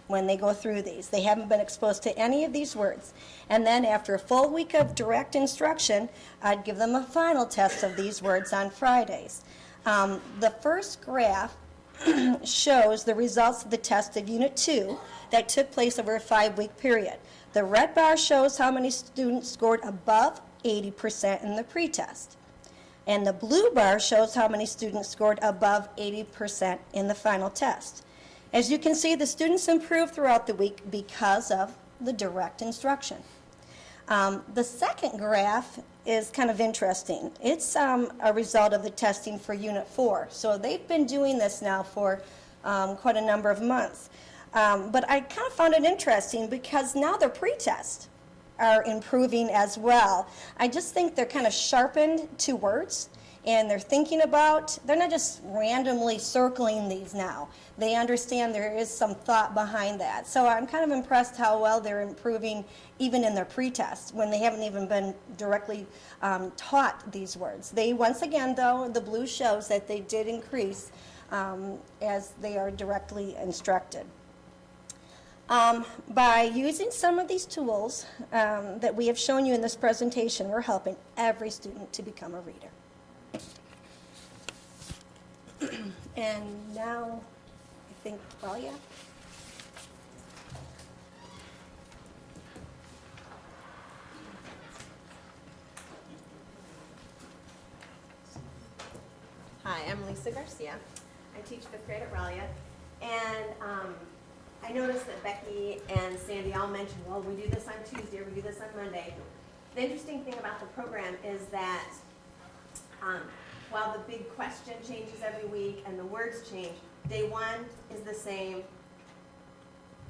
Speaker 15: when they go through these. They haven't been exposed to any of these words. And then after a full week of direct instruction, I'd give them a final test of these words on Fridays. The first graph shows the results of the test of Unit 2 that took place over a 5-week period. The red bar shows how many students scored above 80% in the pretest. And the blue bar shows how many students scored above 80% in the final test. As you can see, the students improved throughout the week because of the direct instruction. The second graph is kind of interesting. It's a result of the testing for Unit 4. So they've been doing this now for quite a number of months. But I kind of found it interesting because now their pretest are improving as well. I just think they're kind of sharpened to words, and they're thinking about, they're not just randomly circling these now. They understand there is some thought behind that. So I'm kind of impressed how well they're improving even in their pretest when they haven't even been directly taught these words. They, once again though, the blue shows that they did increase as they are directly instructed. By using some of these tools that we have shown you in this presentation, we're helping every student to become a reader. And now, I think, Ralia.
Speaker 16: Hi, I'm Lisa Garcia. I teach 5th grade at Ralia, and I noticed that Becky and Sandy all mentioned, well, we do this on Tuesday, or we do this on Monday. The interesting thing about the program is that while the big question changes every week and the words change, day one is the same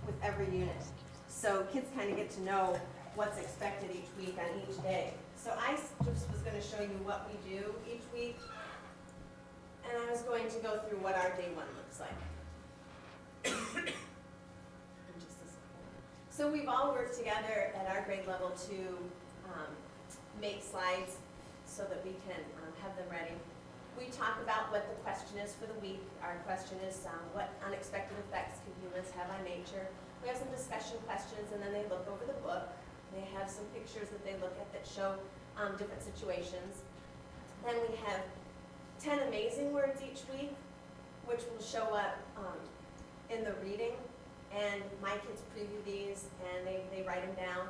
Speaker 16: with every unit. So kids kind of get to know what's expected each week on each day. So I just was going to show you what we do each week, and I was going to go through what our day one looks like. So we've all worked together at our grade level to make slides so that we can have them ready. We talk about what the question is for the week. Our question is what unexpected effects can humans have on nature. We have some discussion questions, and then they look over the book. They have some pictures that they look at that show different situations. Then we have 10 amazing words each week, which will show up in the reading. And my kids preview these, and they write them down.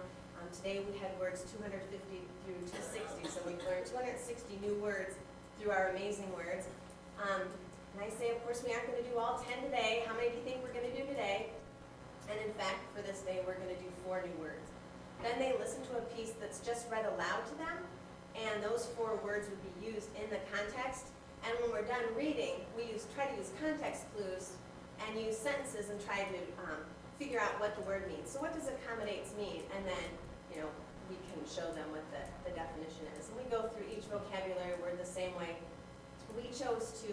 Speaker 16: Today we had words 250 through 260, so we've learned 260 new words through our amazing words. And I say, of course, we aren't going to do all 10 today. How many do you think we're going to do today? And in fact, for this day, we're going to do 4 new words. Then they listen to a piece that's just read aloud to them, and those 4 words would be used in the context. And when we're done reading, we try to use context clues and use sentences and try to figure out what the word means. So what does accommodates mean? And then, we can show them what the definition is. And we go through each vocabulary word the same way. We chose to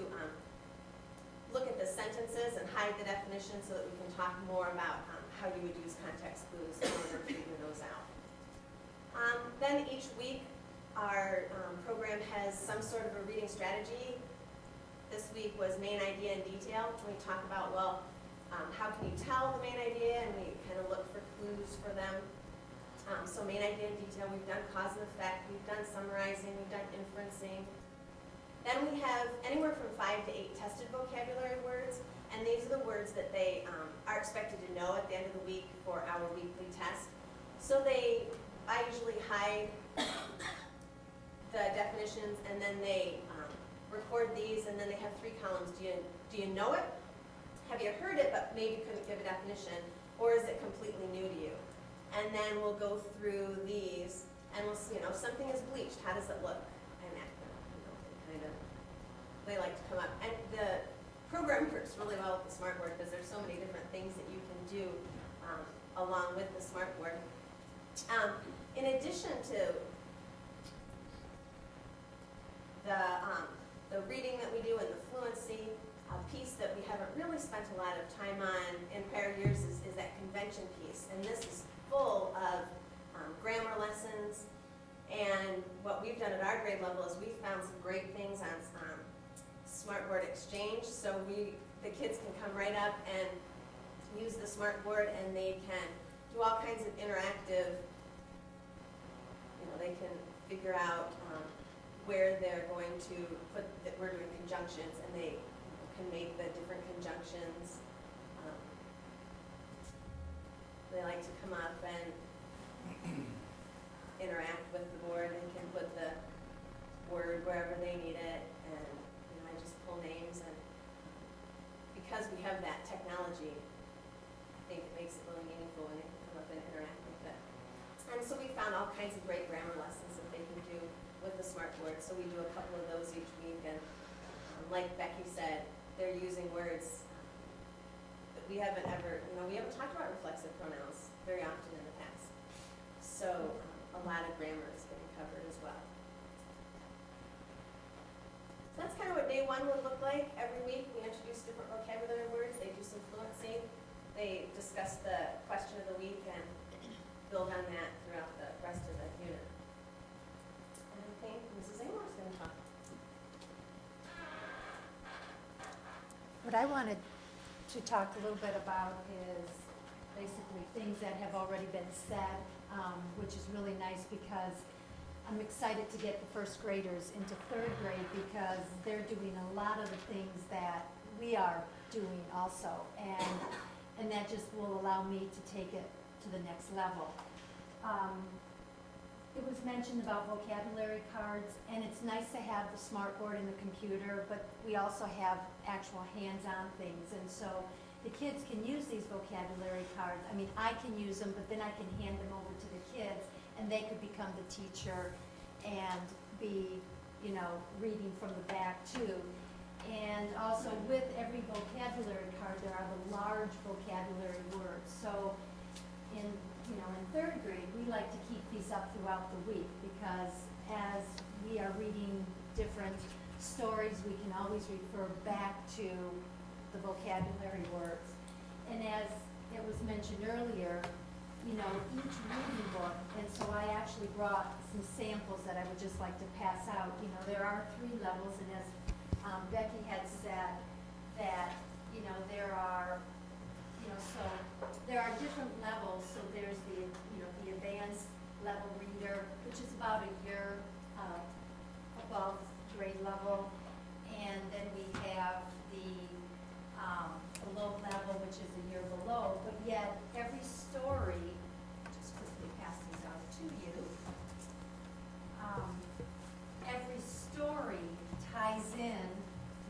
Speaker 16: look at the sentences and hide the definition so that we can talk more about how you would use context clues in order to figure those out. Then each week, our program has some sort of a reading strategy. This week was main idea and detail. We talk about, well, how can you tell the main idea, and we kind of look for clues for them. So main idea and detail, we've done cause and effect, we've done summarizing, we've done inferencing. Then we have anywhere from 5 to 8 tested vocabulary words, and these are the words that they are expected to know at the end of the week for our weekly test. So I usually hide the definitions, and then they record these, and then they have 3 columns. Do you know it? Have you heard it but maybe couldn't give a definition? Or is it completely new to you? And then we'll go through these, and we'll see, if something is bleached, how does it look? And that, they like to come up. And the program works really well with the smartboard because there's so many different things that you can do along with the smartboard. In addition to the reading that we do and the fluency, a piece that we haven't really spent a lot of time on in prior years is that convention piece. And this is full of grammar lessons. And what we've done at our grade level is we've found some great things on Smartboard Exchange. So the kids can come right up and use the Smartboard, and they can do all kinds of interactive, they can figure out where they're going to put, that we're doing conjunctions, and they can make the different conjunctions. They like to come up and interact with the board. They can put the word wherever they need it, and I just pull names, and because we have that technology, I think it makes it really meaningful when they can come up and interact with it. And so we found all kinds of great grammar lessons that they can do with the smartboard. So we do a couple of those each week, and like Becky said, they're using words that we haven't ever, we haven't talked about reflexive pronouns very often in the past. So a lot of grammar is getting covered as well. So that's kind of what day one would look like. Every week we introduce different vocabulary words. They do some fluency. They discuss the question of the week and build on that throughout the rest of the unit. And I think Mrs. Amor is going to talk.
Speaker 17: What I wanted to talk a little bit about is basically things that have already been said, which is really nice because I'm excited to get the first graders into third grade because they're doing a lot of the things that we are doing also. And that just will allow me to take it to the next level. It was mentioned about vocabulary cards, and it's nice to have the smart board and the computer, but we also have actual hands-on things. And so the kids can use these vocabulary cards. I mean, I can use them, but then I can hand them over to the kids, and they could become the teacher and be, reading from the back too. And also with every vocabulary card, there are the large vocabulary words. So in third grade, we like to keep these up throughout the week because as we are reading different stories, we can always refer back to the vocabulary words. And as it was mentioned earlier, each reading book, and so I actually brought some samples that I would just like to pass out. There are 3 levels, and as Becky had said, that, there are, so there are different levels. So there's the, the advanced level reader, which is about a year above grade level. And then we have the below level, which is a year below. But yet, every story, just quickly pass these out to you, every story ties in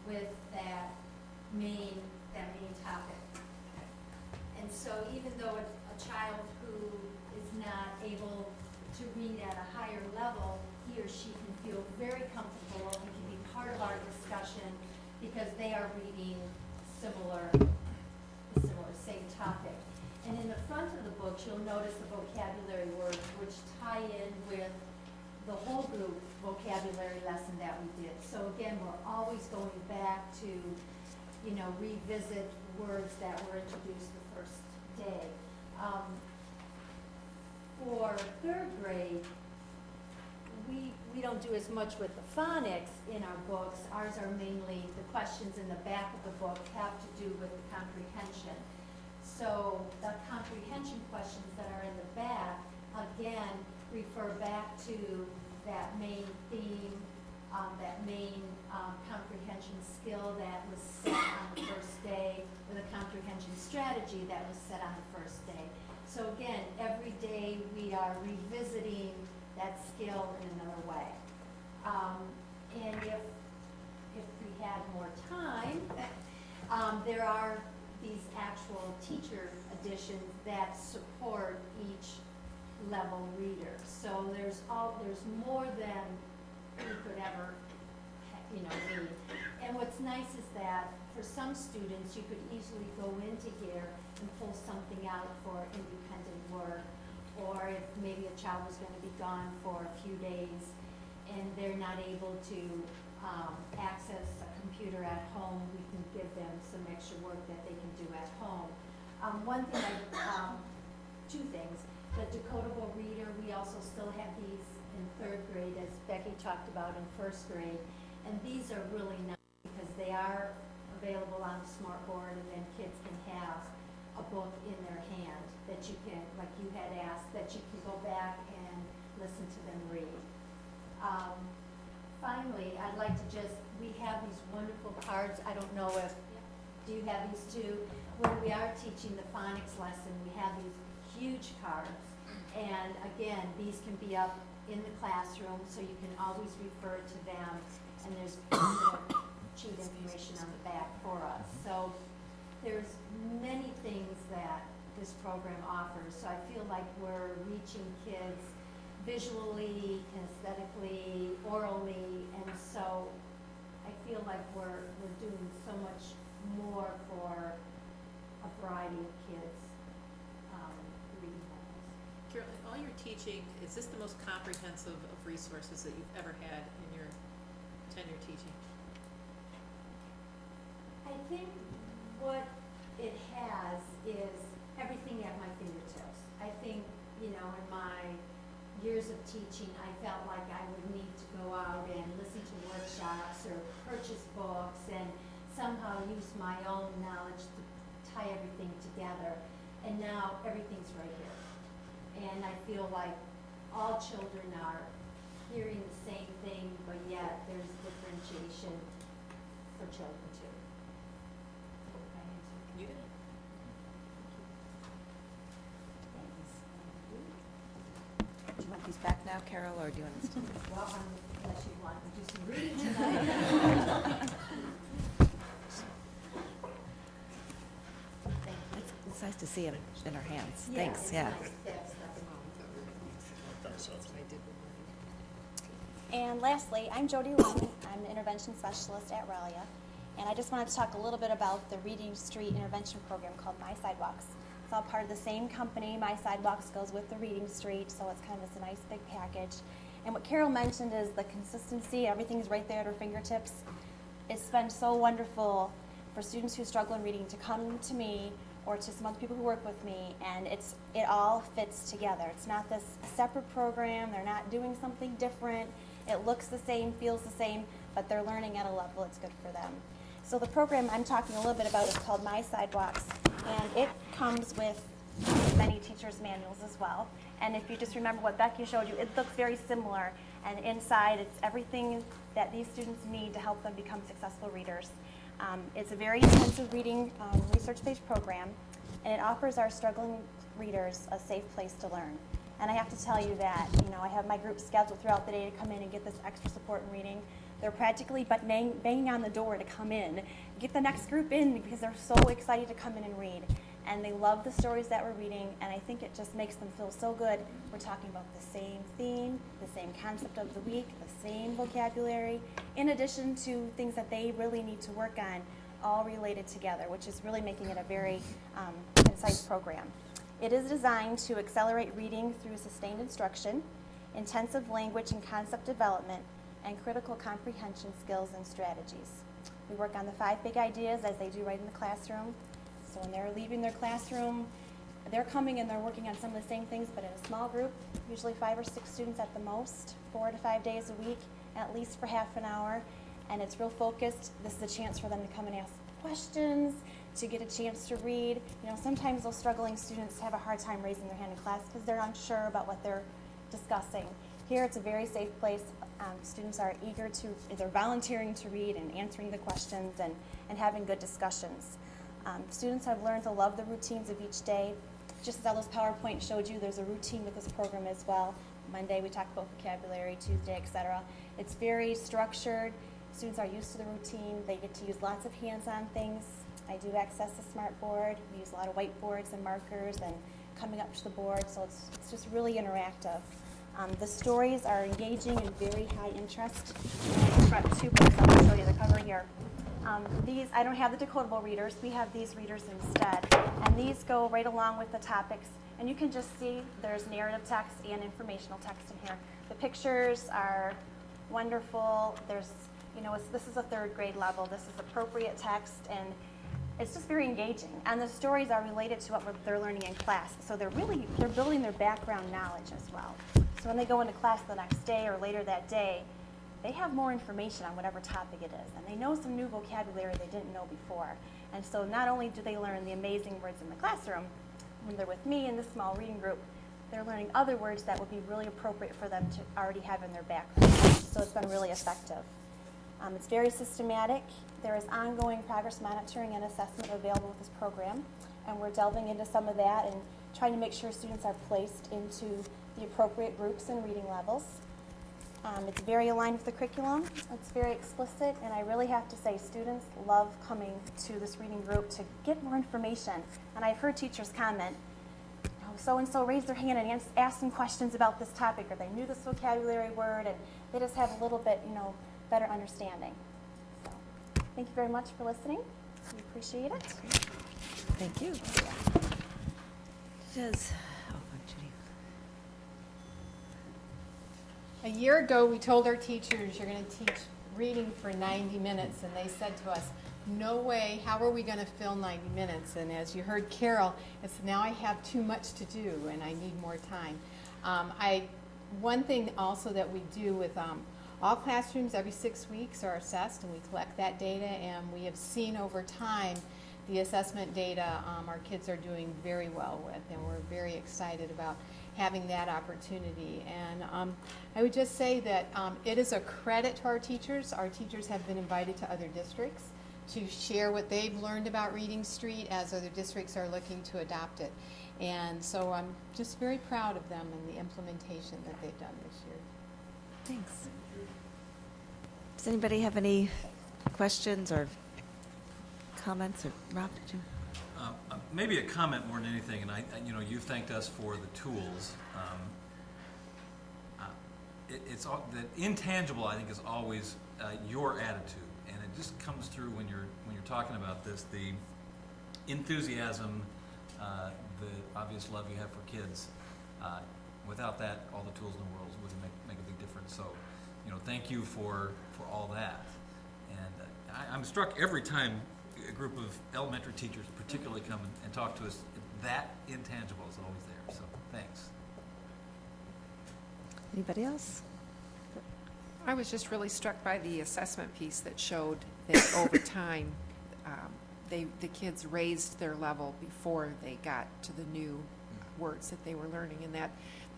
Speaker 17: with that main topic. And so even though a child who is not able to read at a higher level, he or she can feel very comfortable and can be part of our discussion because they are reading the similar same topic. And in the front of the book, you'll notice the vocabulary words which tie in with the whole group vocabulary lesson that we did. So again, we're always going back to, revisit words that were introduced the first day. For third grade, we don't do as much with the phonics in our books. Ours are mainly, the questions in the back of the book have to do with the comprehension. So the comprehension questions that are in the back, again, refer back to that main theme, that main comprehension skill that was set on the first day, or the comprehension strategy that was set on the first day. So again, every day we are revisiting that skill in another way. And if we had more time, there are these actual teacher editions that support each level reader. So there's more than you could ever read. And what's nice is that for some students, you could easily go into here and pull something out for independent work, or if maybe a child was going to be gone for a few days and they're not able to access a computer at home, we can give them some extra work that they can do at home. Two things. The Decodable Reader, we also still have these in third grade, as Becky talked about in first grade. And these are really nice because they are available on the smart board, and then kids can have a book in their hand that you can, like you had asked, that you can go back and listen to them read. Finally, I'd like to we have these wonderful cards. I don't know if, do you have these too? When we are teaching the phonics lesson, we have these huge cards. And again, these can be up in the classroom, so you can always refer to them. And there's sheet information on the back for us. So there's many things that this program offers. So I feel like we're reaching kids visually, aesthetically, orally, and so I feel like we're doing so much more for a variety variety of kids' reading levels.
Speaker 2: Carol, in all your teaching, is this the most comprehensive of resources that you've ever had in your tenure teaching?
Speaker 17: I think what it has is everything at my fingertips. I think, in my years of teaching, I felt like I would need to go out and listen to workshops or purchase books and somehow use my own knowledge to tie everything together. And now everything's right here. And I feel like all children are hearing the same thing, but yet there's differentiation for children too.
Speaker 2: You did.
Speaker 1: Do you want these back now, Carol, or do you want us to?
Speaker 17: Well, unless you want to do some reading tonight.
Speaker 1: It's nice to see it in our hands.
Speaker 17: Yeah,
Speaker 1: Thanks,
Speaker 17: it's
Speaker 1: yeah.
Speaker 17: nice. That's
Speaker 18: And lastly, I'm Jody Long. I'm the intervention specialist at Raleigh. And I just wanted to talk a little bit about the Reading Street intervention program called My Sidewalks. It's all part of the same company. My Sidewalks goes with the Reading Street, so it's kind of this nice big package. And what Carol mentioned is the consistency. Everything's right there at her fingertips. It's been so wonderful for students who struggle in reading to come to me or to some other people who work with me, and it all fits together. It's not this separate program. They're not doing something different. It looks the same, feels the same, but they're learning at a level it's good for them. So the program I'm talking a little bit about is called My Sidewalks, and it comes with many teachers' manuals as well. And if you just remember what Becky showed you, it looks very similar. And inside, it's everything that these students need to help them become successful readers. It's a very intensive reading research-based program, and it offers our struggling readers a safe place to learn. And I have to tell you that, I have my group scheduled throughout the day to come in and get this extra support in reading. They're practically banging on the door to come in, get the next group in because they're so excited to come in and read. And they love the stories that we're reading, and I think it just makes them feel so good. We're talking about the same theme, the same concept of the week, the same vocabulary, in addition to things that they really need to work on, all related together, which is really making it a very concise program. It is designed to accelerate reading through sustained instruction, intensive language and concept development, and critical comprehension skills and strategies. We work on the 5 big ideas as they do right in the classroom. So when they're leaving their classroom, they're coming and they're working on some of the same things, but in a small group, usually 5 or 6 students at the most, 4 to 5 days a week, at least for half an hour. And it's real focused. This is a chance for them to come and ask questions, to get a chance to read. Sometimes those struggling students have a hard time raising their hand in class because they're unsure about what they're discussing. Here it's a very safe place. Students are eager to, they're volunteering to read and answering the questions and having good discussions. Students have learned to love the routines of each day. Just as how those PowerPoint showed you, there's a routine with this program as well. Monday we talk about vocabulary, Tuesday, etc. It's very structured. Students are used to the routine. They get to use lots of hands-on things. I do access the smart board. We use a lot of whiteboards and markers and coming up to the board, so it's just really interactive. The stories are engaging and very high interest. I've brought 2 books. I'll show you the cover here. These, I don't have the decodable readers. We have these readers instead. And these go right along with the topics. And you can just see there's narrative text and informational text in here. The pictures are wonderful. There's, this is a 3rd grade level. This is appropriate text, and it's just very engaging. And the stories are related to what they're learning in class. So they're building their background knowledge as well. So when they go into class the next day or later that day, they have more information on whatever topic it is, and they know some new vocabulary they didn't know before. And so not only do they learn the amazing words in the classroom, when they're with me in this small reading group, they're learning other words that would be really appropriate for them to already have in their background. So it's been really effective. It's very systematic. There is ongoing progress monitoring and assessment available with this program, and we're delving into some of that and trying to make sure students are placed into the appropriate groups and reading levels. It's very aligned with the curriculum. It's very explicit, and I really have to say students love coming to this reading group to get more information. And I've heard teachers comment, so-and-so raised their hand and asked some questions about this topic, or they knew this vocabulary word, and they just have a little bit, better understanding. So, thank you very much for listening. We appreciate it.
Speaker 1: Thank you. Does, Judy.
Speaker 6: A year ago, we told our teachers, you're going to teach reading for 90 minutes, and they said to us, no way, how are we going to fill 90 minutes? And as you heard Carol, it's now I have too much to do and I need more time. One thing also that we do with all classrooms every 6 weeks are assessed, and we collect that data, and we have seen over time the assessment data our kids are doing very well with, and we're very excited about having that opportunity. And I would just say that it is a credit to our teachers. Our teachers have been invited to other districts to share what they've learned about Reading Street as other districts are looking to adopt it. And so I'm just very proud of them and the implementation that they've done this year.
Speaker 1: Thanks. Does anybody have any questions or comments? Or Rob, did you?
Speaker 19: Maybe a comment more than anything, and you thanked us for the tools. It's all, the intangible, I think, is always your attitude, and it just comes through when you're talking about this. The enthusiasm, the obvious love you have for kids. Without that, all the tools in the world wouldn't make a big difference. So, thank you for all that. And I'm struck every time a group of elementary teachers particularly come and talk to us. That intangible is always there. So, thanks.
Speaker 1: Anybody else?
Speaker 20: I was just really struck by the assessment piece that showed that over time, the kids raised their level before they got to the new words that they were learning, and that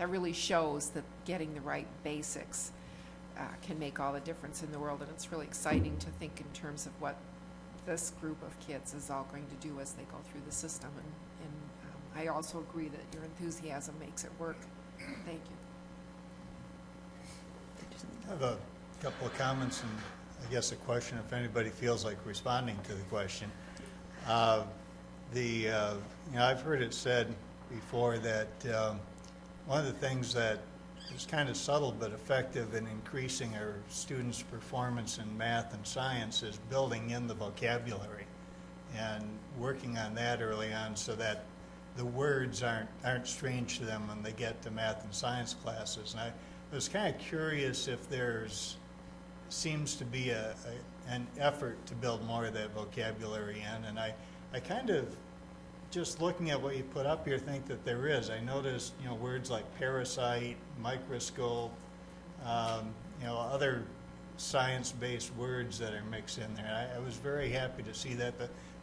Speaker 20: really shows that getting the right basics can make all the difference in the world, and it's really exciting to think in terms of what this group of kids is all going to do as they go through the system, and I also agree that your enthusiasm makes it work. Thank you.
Speaker 21: I have a couple of comments and I guess a question if anybody feels like responding to the question. I've heard it said before that one of the things that is kind of subtle but effective in increasing our students' performance in math and science is building in the vocabulary and working on that early on so that the words aren't strange to them when they get to math and science classes. And I was kind of curious if seems to be an effort to build more of that vocabulary in, and I kind of, just looking at what you put up here, think that there is. I noticed, words like parasite, microscope, other science-based words that are mixed in there. I was very happy to see that.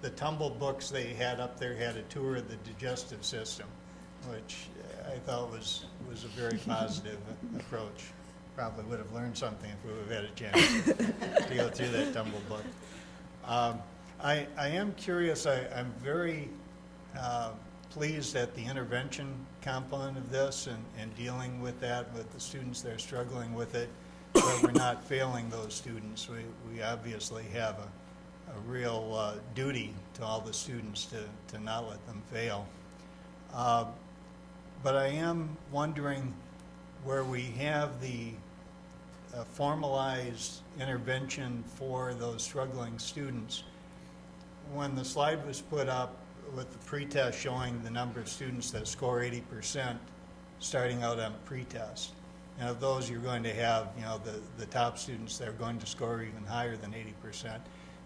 Speaker 21: The tumble books they had up there had a tour of the digestive system, which I thought was a very positive approach. Probably would have learned something if we would have had a chance to go through that tumble book. I am curious. I'm very pleased at the intervention component of this and dealing with that, with the students that are struggling with it, but we're not failing those students. We obviously have a real duty to all the students to not let them fail. But I am wondering where we have the formalized intervention for those struggling students. When the slide was put up with the pretest showing the number of students that score 80% starting out on pretest, and of those you're going to have, the top students that are going to score even higher than 80%.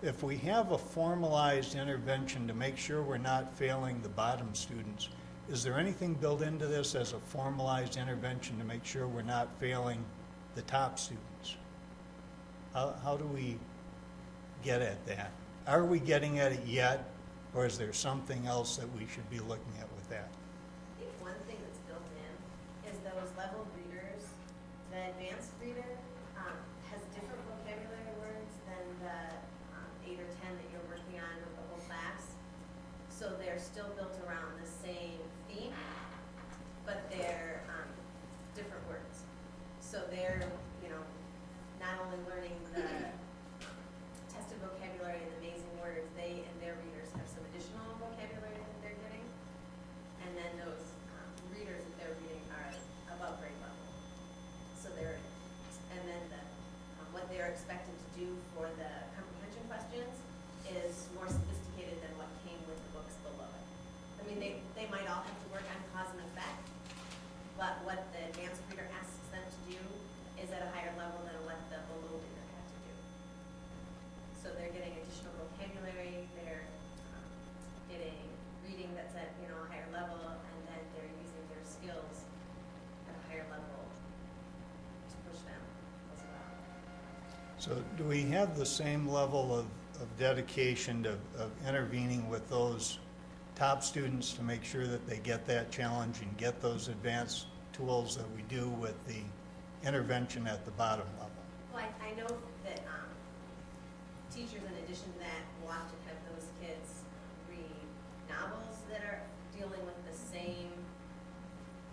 Speaker 21: If we have a formalized intervention to make sure we're not failing the bottom students, is there anything built into this as a formalized intervention to make sure we're not failing the top students? How do we get at that? Are we getting at it yet, or is there something else that we should be looking at with that?
Speaker 16: I think one thing that's built in is those level readers. The advanced reader has different vocabulary words than the 8 or 10 that you're working on with the whole class. So they're still built around the same theme, but they're different words. So they're, not only learning the tested vocabulary and the amazing words, they and their readers have some additional vocabulary that they're getting. And then those readers that they're reading are above grade level. So and then what they're expected to do for the comprehension questions is more sophisticated than what came with the books below.
Speaker 21: So do we have the same level of dedication of intervening with those top students to make sure that they get that challenge and get those advanced tools that we do with the intervention at the bottom level?
Speaker 16: Well, I know that teachers, in addition to that, will often have those kids read novels that are dealing with the same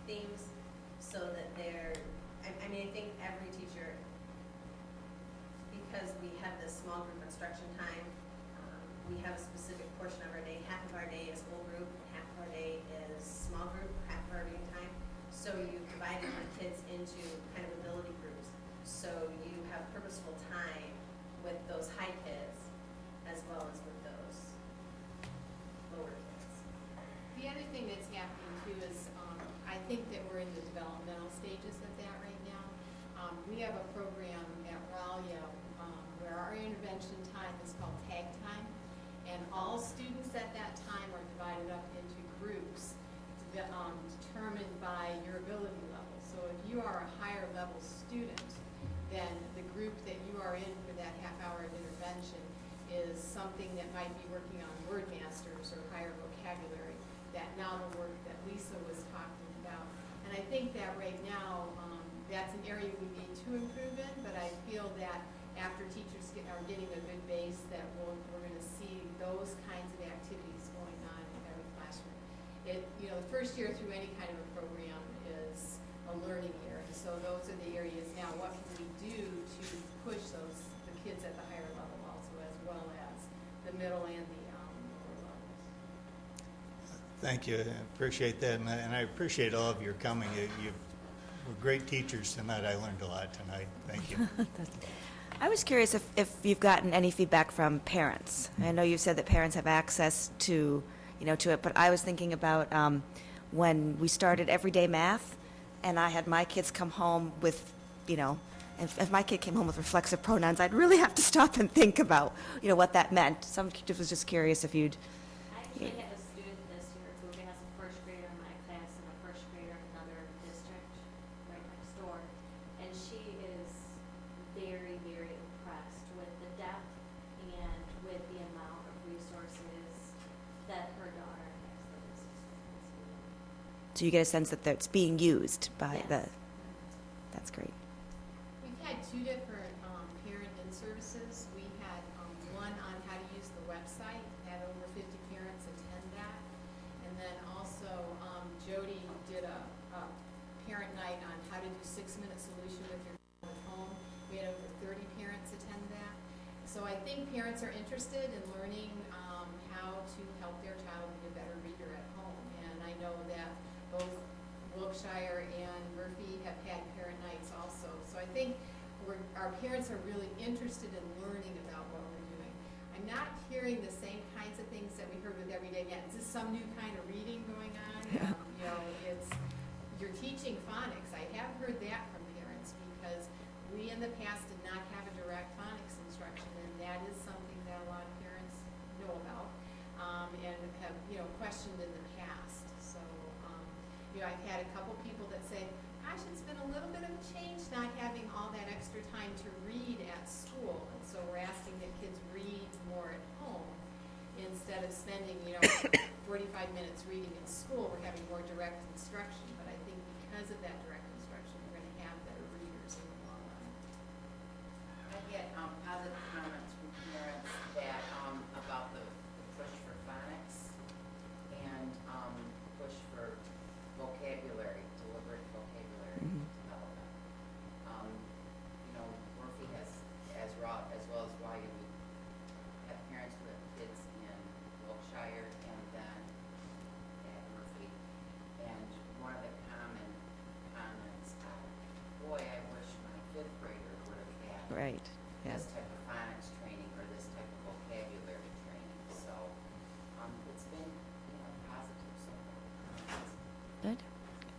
Speaker 16: themes, so that they're, I mean, I think every teacher, because we have this small group instruction time, we have a specific portion of our day. Half of our day is whole group, and half of our day is small group, half of our reading time. So you divided the kids into kind of ability groups. So you have purposeful time with those high kids as well as with those lower kids.
Speaker 6: The other thing that's happening too is, I think that we're in the developmental stages of that right now. We have a program at Ralia where our intervention time is called tag time, and all students at that time are divided up into groups determined by your ability level. So if you are a higher level student, then the group that you are in for that half hour of intervention is something that might be working on word masters or higher vocabulary, that novel work that Lisa was talking about. And I think that right now, that's an area we need to improve in, but I feel that after teachers are getting a good base, that we're going to see those kinds of activities going on in every classroom. The first year through any kind of a program is a learning year, and so those are the areas now. What can we do to push the kids at the higher level also, as well as the middle and the lower levels?
Speaker 21: Thank you. I appreciate that, and I appreciate all of your coming. You were great teachers tonight. I learned a lot tonight. Thank you.
Speaker 1: I was curious if you've gotten any feedback from parents. I know you said that parents have access to it, but I was thinking about when we started everyday math, and I had my kids come home with, if my kid came home with reflexive pronouns, I'd really have to stop and think about, what that meant. So I was just curious if you'd.
Speaker 9: I actually had a student this year who has a first grader in my class and a first grader in another district right next door, and she is very, very impressed with the depth and with the amount of resources that her daughter has that is experiencing.
Speaker 1: So you get a sense that it's being used by
Speaker 9: Yes.
Speaker 1: That's great.
Speaker 6: We've had two different parent in-services. We had one on how to use the website, had over 50 parents attend that. And then also Jody did a parent night on how to do 6-minute solution with your child at home. We had over 30 parents attend that. So I think parents are interested in learning how to help their child be a better reader at home. And I know that both Wilkshire and Murphy have had parent nights also. So I think our parents are really interested in learning about what we're doing. I'm not hearing the same kinds of things that we heard with Everyday Again. Is this some new kind of reading going on? You're teaching phonics. I have heard that from parents because we in the past did not have a direct phonics instruction, and that is something that a lot of parents know about and have questioned in the past. So I've had a couple people that say, gosh, it's been a little bit of a change not having all that extra time to read at school. And so we're asking that kids read more at home instead of spending, 45 minutes reading in school. We're having more direct instruction. But I think because of that direct instruction, we're going to have better readers in the long run.
Speaker 3: I get positive comments from parents that about the push for phonics and push for vocabulary, deliberate vocabulary development. Murphy has, as well as YU, we have parents who have kids in Wilkshire and then at Murphy. And one of the common comments are, boy, I wish my 5th grader would have had
Speaker 1: Right. Yeah.
Speaker 3: this type of phonics training or this type of vocabulary training. So it's been positive so far.
Speaker 1: Good.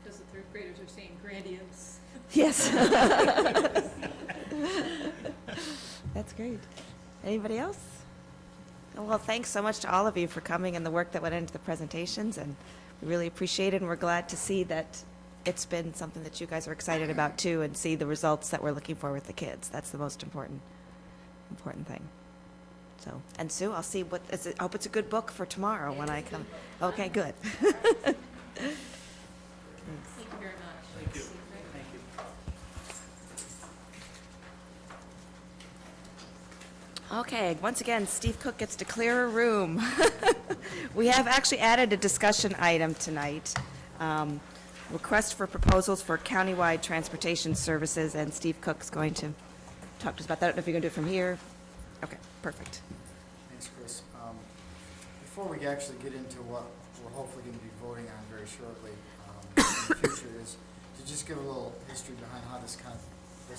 Speaker 2: Because the 3rd graders are saying grandiose.
Speaker 1: Yes. That's great. Anybody else? Well, thanks so much to all of you for coming and the work that went into the presentations, and we really appreciate it, and we're glad to see that it's been something that you guys are excited about too, and see the results that we're looking for with the kids. That's the most important. important thing. So, and Sue, I'll see what, I hope it's a good book for tomorrow when I come. Okay, good. Thanks.
Speaker 2: Thank you very much.
Speaker 4: Thank you. Thank you.
Speaker 1: Okay, once again, Steve Cook gets to clear a room. We have actually added a discussion item tonight. Request for proposals for countywide transportation services, and Steve Cook's going to talk to us about that. I don't know if you're going to do it from here. Okay, perfect.
Speaker 22: Thanks, Chris. Before we actually get into what we're hopefully going to be voting on very shortly in the future, is to just give a little history behind how this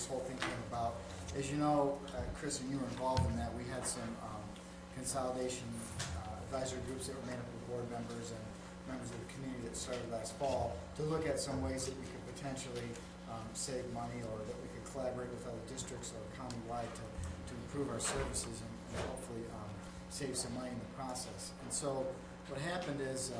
Speaker 22: whole thing came about. As you know, Chris, and you were involved in that, we had some consolidation advisory groups that were made up of board members and members of the community that started last fall to look at some ways that we could potentially save money, or that we could collaborate with other districts or countywide to improve our services and hopefully save some money in the process. And so what happened is,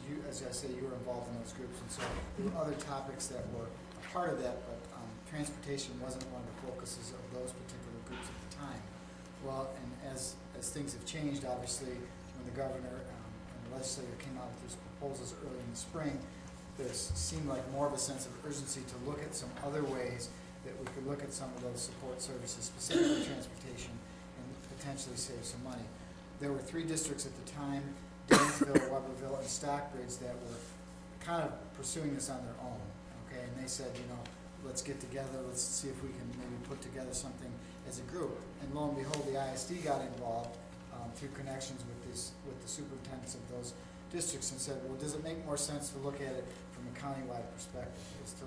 Speaker 22: you, as I say, you were involved in those groups, and so there were other topics that were a part of that, but transportation wasn't one of the focuses of those particular groups at the time. Well, and as things have changed, obviously, when the governor and the legislature came out with these proposals early in the spring, there seemed like more of a sense of urgency to look at some other ways that we could look at some of those support services, specifically transportation, and potentially save some money. There were 3 districts at the time, Dansville, Weberville, and Stockbridge, that were kind of pursuing this on their own, okay? And they said, let's get together, let's see if we can maybe put together something as a group. And lo and behold, the ISD got involved through connections with the superintendents of those districts, and said, well, does it make more sense to look at it from a countywide perspective, is to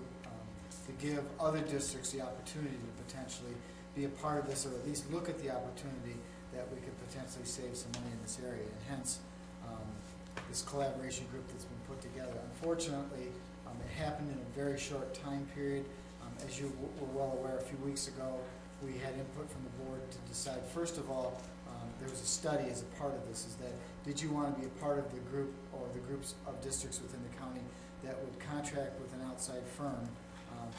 Speaker 22: give other districts the opportunity to potentially be a part of this, or at least look at the opportunity that we could potentially save some money in this area, and hence this collaboration group that's been put together. Unfortunately, it happened in a very short time period. As you were well aware, a few weeks ago, we had input from the board to decide, first of all, there was a study as a part of this, is that did you want to be a part of the group or the groups of districts within the county that would contract with an outside firm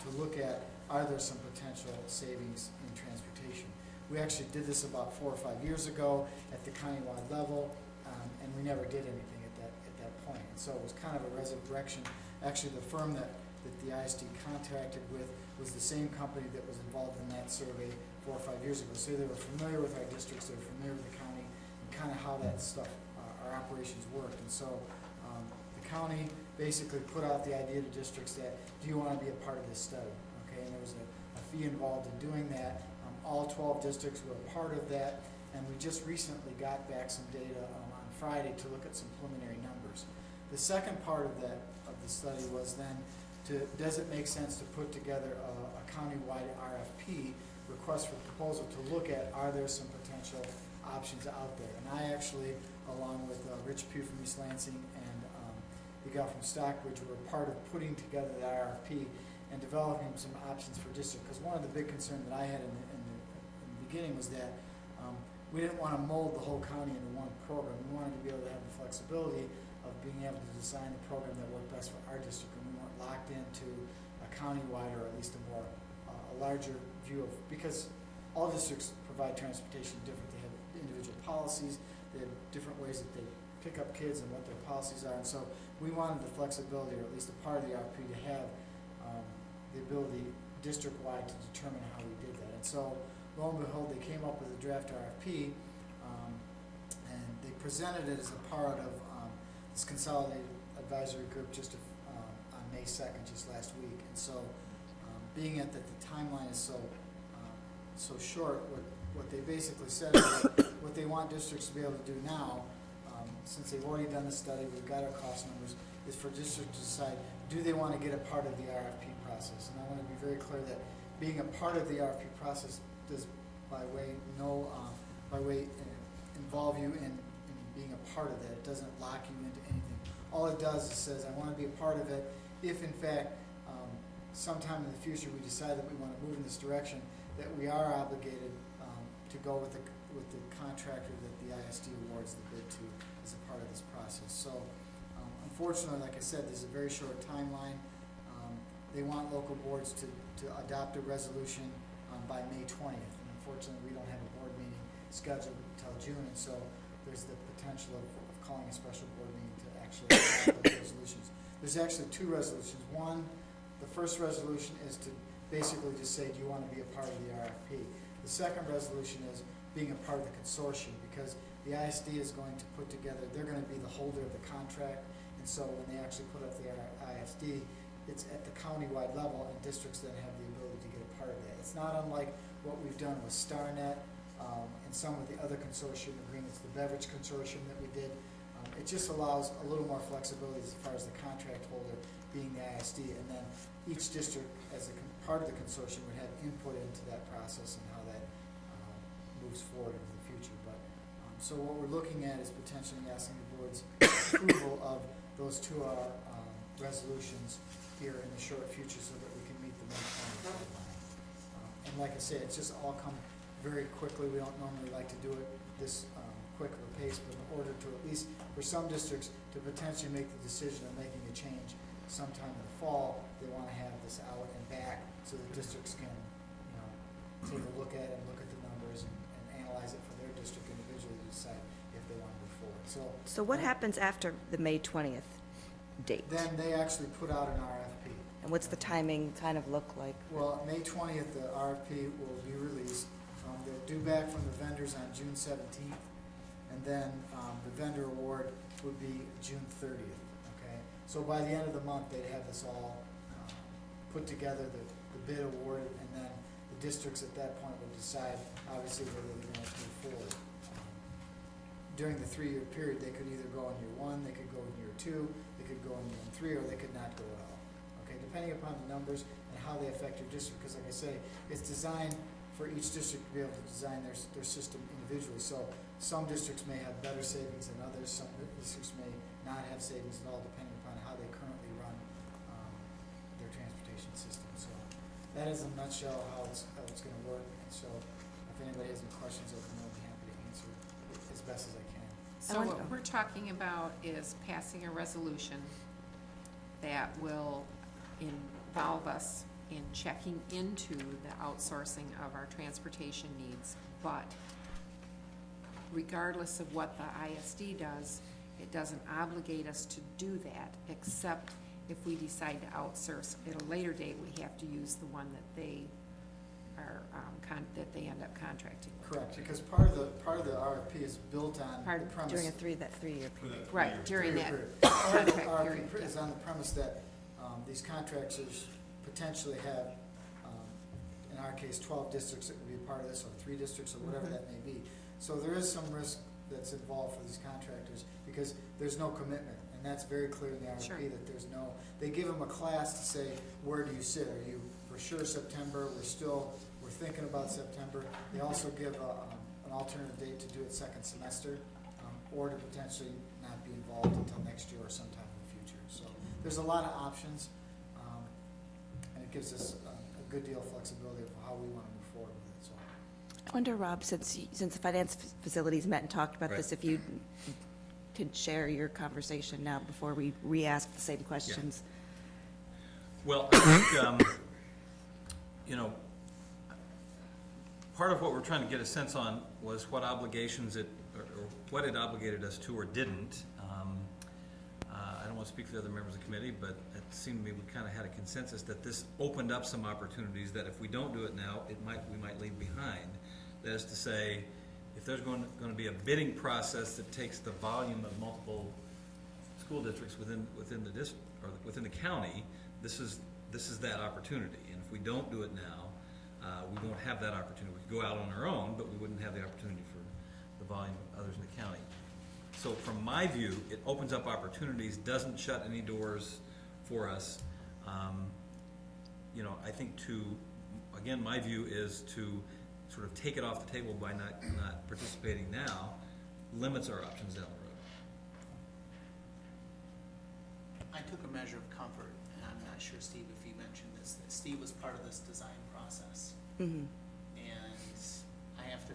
Speaker 22: to look at, are there some potential savings in transportation? We actually did this about 4 or 5 years ago at the countywide level, and we never did anything at that point. And so it was kind of a resurrection. Actually, the firm that the ISD contracted with was the same company that was involved in that survey 4 or 5 years ago. So they were familiar with our districts, they were familiar with the county, and kind of how that stuff, our operations worked. And so the county basically put out the idea to districts that, do you want to be a part of this study? Okay, and there was a fee involved in doing that. All 12 districts were a part of that, and we just recently got back some data on Friday to look at some preliminary numbers. The second part of the study was then, does it make sense to put together a countywide RFP, request for proposal, to look at, are there some potential options out there? And I actually, along with Rich Pugh from East Lansing and the guy from Stockbridge, were part of putting together the RFP and developing some options for district. Because one of the big concerns that I had in the beginning was that we didn't want to mold the whole county into one program. We wanted to be able to have the flexibility of being able to design a program that worked best for our district, and we weren't locked into a countywide, or at least a larger view of, because all districts provide transportation different. They have individual policies, they have different ways that they pick up kids and what their policies are, and so we wanted the flexibility, or at least a part of the RFP, to have the ability district-wide to determine how we did that. And so lo and behold, they came up with a draft RFP, and they presented it as a part of this consolidated advisory group just on May 2nd, just last week. And so being that the timeline is so short, what they basically said is that what they want districts to be able to do now, since they've already done the study, we've got our cost numbers, is for districts to decide, do they want to get a part of the RFP process? And I want to be very clear that being a part of the RFP process does involve you in being a part of that. It doesn't lock you into anything. All it does is says, I want to be a part of it if, in fact, sometime in the future we decide that we want to move in this direction, that we are obligated to go with the contractor that the ISD awards the bid to as a part of this process. So unfortunately, like I said, there's a very short timeline. They want local boards to adopt a resolution by May 20th. And unfortunately, we don't have a board scheduled until June, and so there's the potential of calling a special board meeting to actually adopt those resolutions. There's actually two resolutions. One, the first resolution is to basically just say, do you want to be a part of the RFP? The second resolution is being a part of the consortium, because the ISD is going to put together, they're going to be the holder of the contract, and so when they actually put up the ISD, it's at the county-wide level, and districts then have the ability to get a part of that. It's not unlike what we've done with StarNet and some of the other consortium agreements, the beverage consortium that we did. It just allows a little more flexibility as far as the contract holder being the ISD, and then each district, as a part of the consortium, would have input into that process and how that moves forward into the future. But so what we're looking at is potentially asking the board's approval of those two resolutions here in the short future, so that we can meet the May 20th deadline. And like I say, it's just all come very quickly. We don't normally like to do it this quick of a pace, but in order to at least, for some districts, to potentially make the decision of making a change sometime in the fall, they want to have this out and back so that districts can, take a look at it and look at the numbers and analyze it for their district individually to decide if they want to move forward.
Speaker 1: So what happens after the May 20th date?
Speaker 22: Then they actually put out an RFP.
Speaker 1: And what's the timing kind of look like?
Speaker 22: Well, May 20th, the RFP will be released. They're due back from the vendors on June 17th, and then the vendor award would be June 30th, okay? So by the end of the month, they'd have this all put together, the bid awarded, and then the districts at that point would decide, obviously, whether they're going to move forward. During the 3-year period, they could either go in year 1, they could go in year 2, they could go in year 3, or they could not go at all. Okay, depending upon the numbers and how they affect your district, because like I say, it's designed for each district to be able to design their system individually. So some districts may have better savings than others, some districts may not have savings at all, depending upon how they currently run their transportation system. So that is in a nutshell how it's going to work. And so if anybody has any questions, I'll be happy to answer as best as I can.
Speaker 20: So what we're talking about is passing a resolution that will involve us in checking into the outsourcing of our transportation needs, but regardless of what the ISD does, it doesn't obligate us to do that, except if we decide to outsource at a later date, we have to use the one that they are that they end up contracting with.
Speaker 22: Correct, because part of the RFP is built on the premise
Speaker 1: During that 3-year period.
Speaker 20: Right, during that
Speaker 22: part of the
Speaker 20: contract period.
Speaker 22: RFP is on the premise that these contractors potentially have, in our case, 12 districts that would be a part of this, or 3 districts, or whatever that may be. So there is some risk that's involved for these contractors, because there's no commitment, and that's very clear in the RFP. Sure. That there's no, they give them a class to say, where do you sit? Are you for sure September? We're thinking about September. They also give an alternative date to do it second semester, or to potentially not be involved until next year or sometime in the future. So there's a lot of options, and it gives us a good deal of flexibility of how we want to move forward with it. So
Speaker 1: I wonder, Rob, since the finance facilities met and talked about this, if you could share your conversation now before we re-ask the same questions.
Speaker 19: Yeah. Well, I think, part of what we're trying to get a sense on was what obligations or what it obligated us to or didn't. I don't want to speak for the other members of the committee, but it seemed to me we kind of had a consensus that this opened up some opportunities that if we don't do it now, we might leave behind. That is to say, if there's going to be a bidding process that takes the volume of multiple school districts within the district or within the county, this is that opportunity. And if we don't do it now, we won't have that opportunity. We could go out on our own, but we wouldn't have the opportunity for the volume of others in the county. So from my view, it opens up opportunities, doesn't shut any doors for us. I think again, my view is to sort of take it off the table by not participating now, limits our options down the road.
Speaker 4: I took a measure of comfort, and I'm not sure, Steve, if you mentioned this, that Steve was part of this design process.
Speaker 1: Mm-hmm.
Speaker 4: And I have to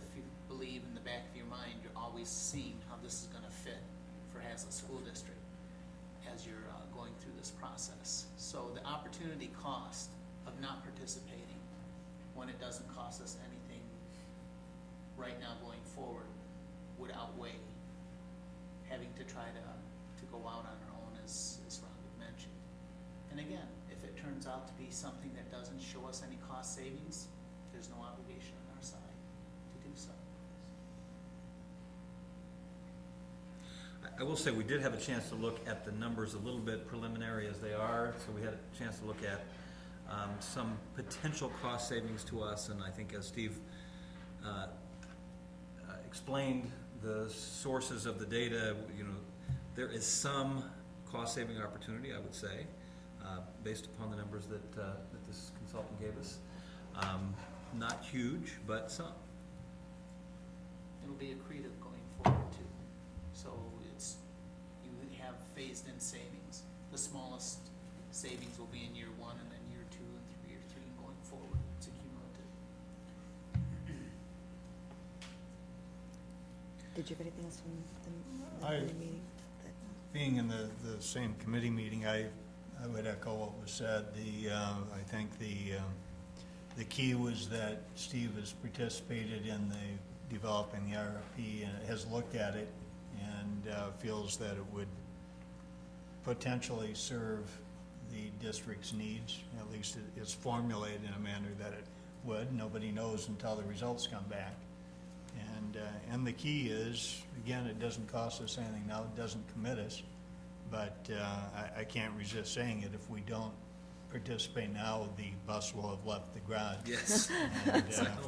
Speaker 4: believe in the back of your mind, you're always seeing how this is going to fit for Hazlet School District as you're going through this process. So the opportunity cost of not participating when it doesn't cost us anything right now going forward would outweigh having to try to go out on our own, as Rob had mentioned. And again, if it turns out to be something that doesn't show us any cost savings, there's no obligation on our side to do so.
Speaker 19: I will say we did have a chance to look at the numbers a little bit preliminary as they are, so we had a chance to look at some potential cost savings to us, and I think as Steve explained the sources of the data, there is some cost saving opportunity, I would say, based upon the numbers that this consultant gave us. Not huge, but some.
Speaker 4: It'll be accretive going forward too. So you have phased in savings. The smallest savings will be in year 1, and then year 2 and year 3 and going forward. It's accumulative.
Speaker 1: Did you have anything else from the
Speaker 21: I-
Speaker 1: committee meeting?
Speaker 21: Being in the same committee meeting, I would echo what was said. I think the key was that Steve has participated in developing the RFP and has looked at it and feels that it would potentially serve the district's needs. At least it's formulated in a manner that it would. Nobody knows until the results come back. And the key is, again, it doesn't cost us anything now, it doesn't commit us, but I can't resist saying it, if we don't participate now, the bus will have left the garage.
Speaker 19: Yes.
Speaker 21: And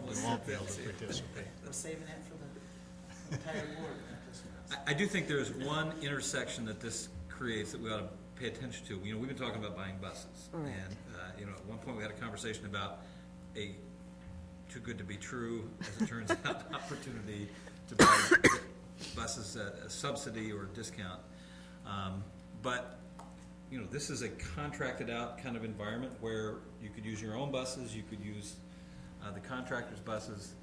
Speaker 21: we won't be able to participate.
Speaker 4: We're saving that for the entire board.
Speaker 19: I do think there's one intersection that this creates that we ought to pay attention to. We've been talking about buying buses.
Speaker 1: Right.
Speaker 19: And, at one point we had a conversation about a too good to be true, as it turns out, opportunity to buy buses at a subsidy or a discount. But this is a contracted out kind of environment where you could use your own buses, you could use the contractor's buses.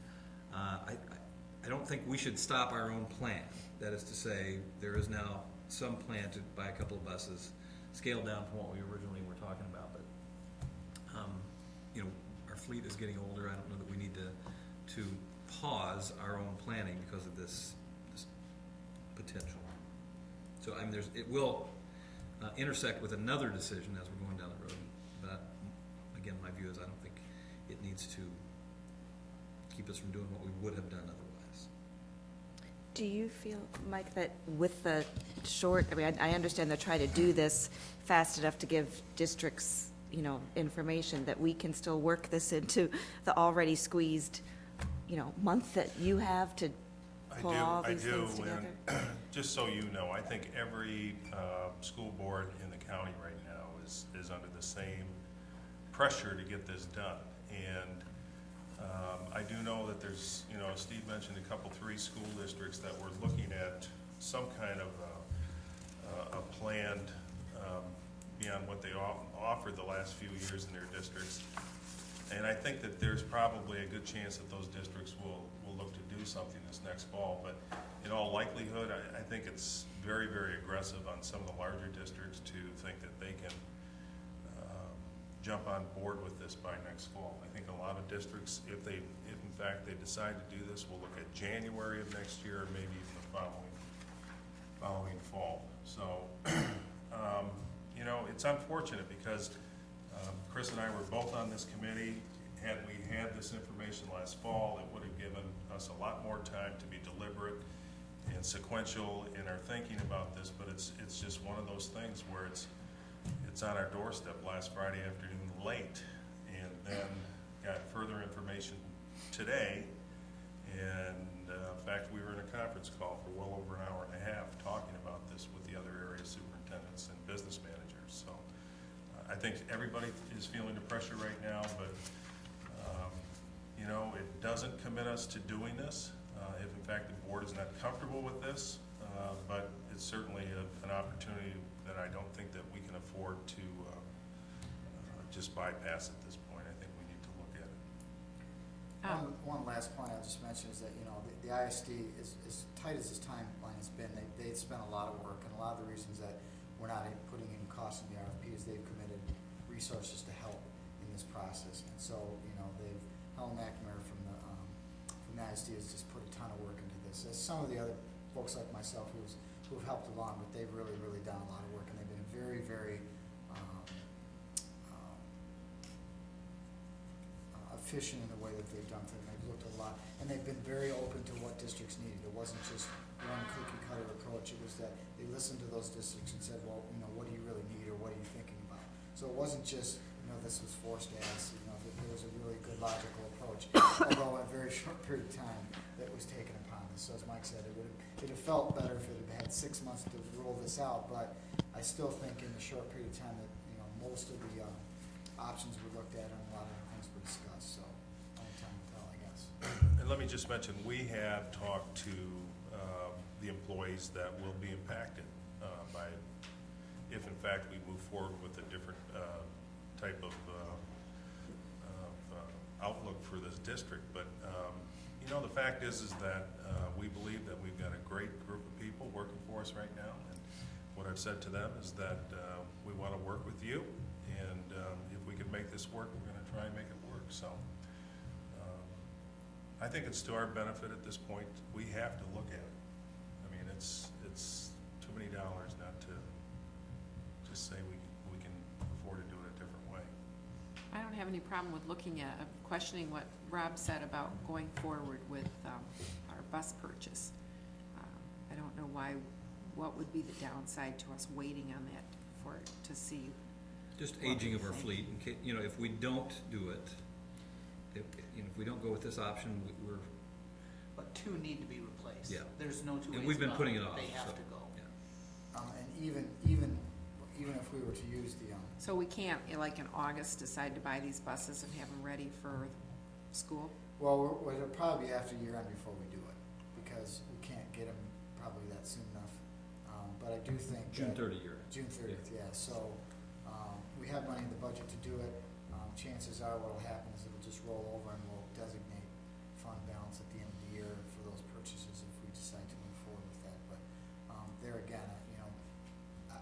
Speaker 19: I don't think we should stop our own plan. That is to say, there is now some plan to buy a couple of buses, scaled down from what we originally were talking about. But our fleet is getting older. I don't know that we need to pause our own planning because of this potential. So it will intersect with another decision as we're going down the road. But again, my view is I don't think it needs to keep us from doing what we would have done otherwise.
Speaker 1: Do you feel, Mike, that with the short, I understand they're trying to do this fast enough to give districts, information, that we can still work this into the already squeezed, month that you have to pull all these things together?
Speaker 5: Just so you know, I think every school board in the county right now is under the same pressure to get this done. And I do know that there's, Steve mentioned a 3 school districts that were looking at some kind of a planned beyond what they offered the last few years in their districts. And I think that there's probably a good chance that those districts will look to do something this next fall. But in all likelihood, I think it's very, very aggressive on some of the larger districts to think that they can jump on board with this by next fall. I think a lot of districts, if in fact they decide to do this, will look at January of next year, or maybe even the following fall. So, it's unfortunate because Chris and I were both on this committee. Had we had this information last fall, it would have given us a lot more time to be deliberate and sequential in our thinking about this. But it's just one of those things where it's on our doorstep last Friday afternoon late, and then got further information today. And in fact, we were in a conference call for well over an hour and a half talking about this with the other area superintendents and business managers. So I think everybody is feeling the pressure right now, but it doesn't commit us to doing this if in fact the board is not comfortable with this, but it's certainly an opportunity that I don't think that we can afford to just bypass at this point. I think we need to look at it.
Speaker 22: One last point I'll just mention is that, the ISD, as tight as this timeline has been, they've spent a lot of work, and a lot of the reasons that we're not putting in costs in the RFP is they've committed resources to help in this process. And so, Helen McNamara from the ISD has just put a ton of work into as some of the other folks like myself who have helped along, but they've really, really done a lot of work, and they've been very, very efficient in the way that they've done things. They've looked a lot, and they've been very open to what districts needed. It wasn't just one cookie cutter approach. It was that they listened to those districts and said, well, what do you really need, or what are you thinking about? So it wasn't just, this was forced as, there was a really good logical approach, although in a very short period of time that was taken upon this. So as Mike said, it'd have felt better if it had had 6 months to roll this out, but I still think in the short period of time that, most of the options were looked at and a lot of things were discussed, so only time will tell, I guess.
Speaker 5: And let me just mention, we have talked to the employees that will be impacted by, if in fact we move forward with a different type of outlook for this district. But the fact is that we believe that we've got a great group of people working for us right now, and what I've said to them is that we want to work with you, and if we can make this work, we're going to try and make it work. So I think it's to our benefit at this point. We have to look at it. I mean, it's too many dollars not to just say we can afford to do it a different way.
Speaker 20: I don't have any problem with looking at, questioning what Rob said about going forward with our bus purchase. I don't know what would be the downside to us waiting on that to see.
Speaker 19: Just aging of our fleet, if we don't do it, if we don't go with this option, we're.
Speaker 4: But 2 need to be replaced.
Speaker 19: Yeah.
Speaker 4: There's no 2 ways
Speaker 19: And we've been
Speaker 4: about
Speaker 19: putting it off.
Speaker 4: They have
Speaker 19: so,
Speaker 4: to go.
Speaker 19: Yeah.
Speaker 22: And even if we were to use the
Speaker 20: So we can't, like in August, decide to buy these buses and have them ready for school?
Speaker 22: well, it'll probably be after year-end before we do it, because we can't get them probably that soon enough. But I do think
Speaker 19: June
Speaker 22: that
Speaker 19: 30th year.
Speaker 22: June 30th, yeah. So we have money in the budget to do it. Chances are what'll happen is it'll just roll over, and we'll designate fund balance at the end of the year for those purchases if we decide to move forward with that. But there again,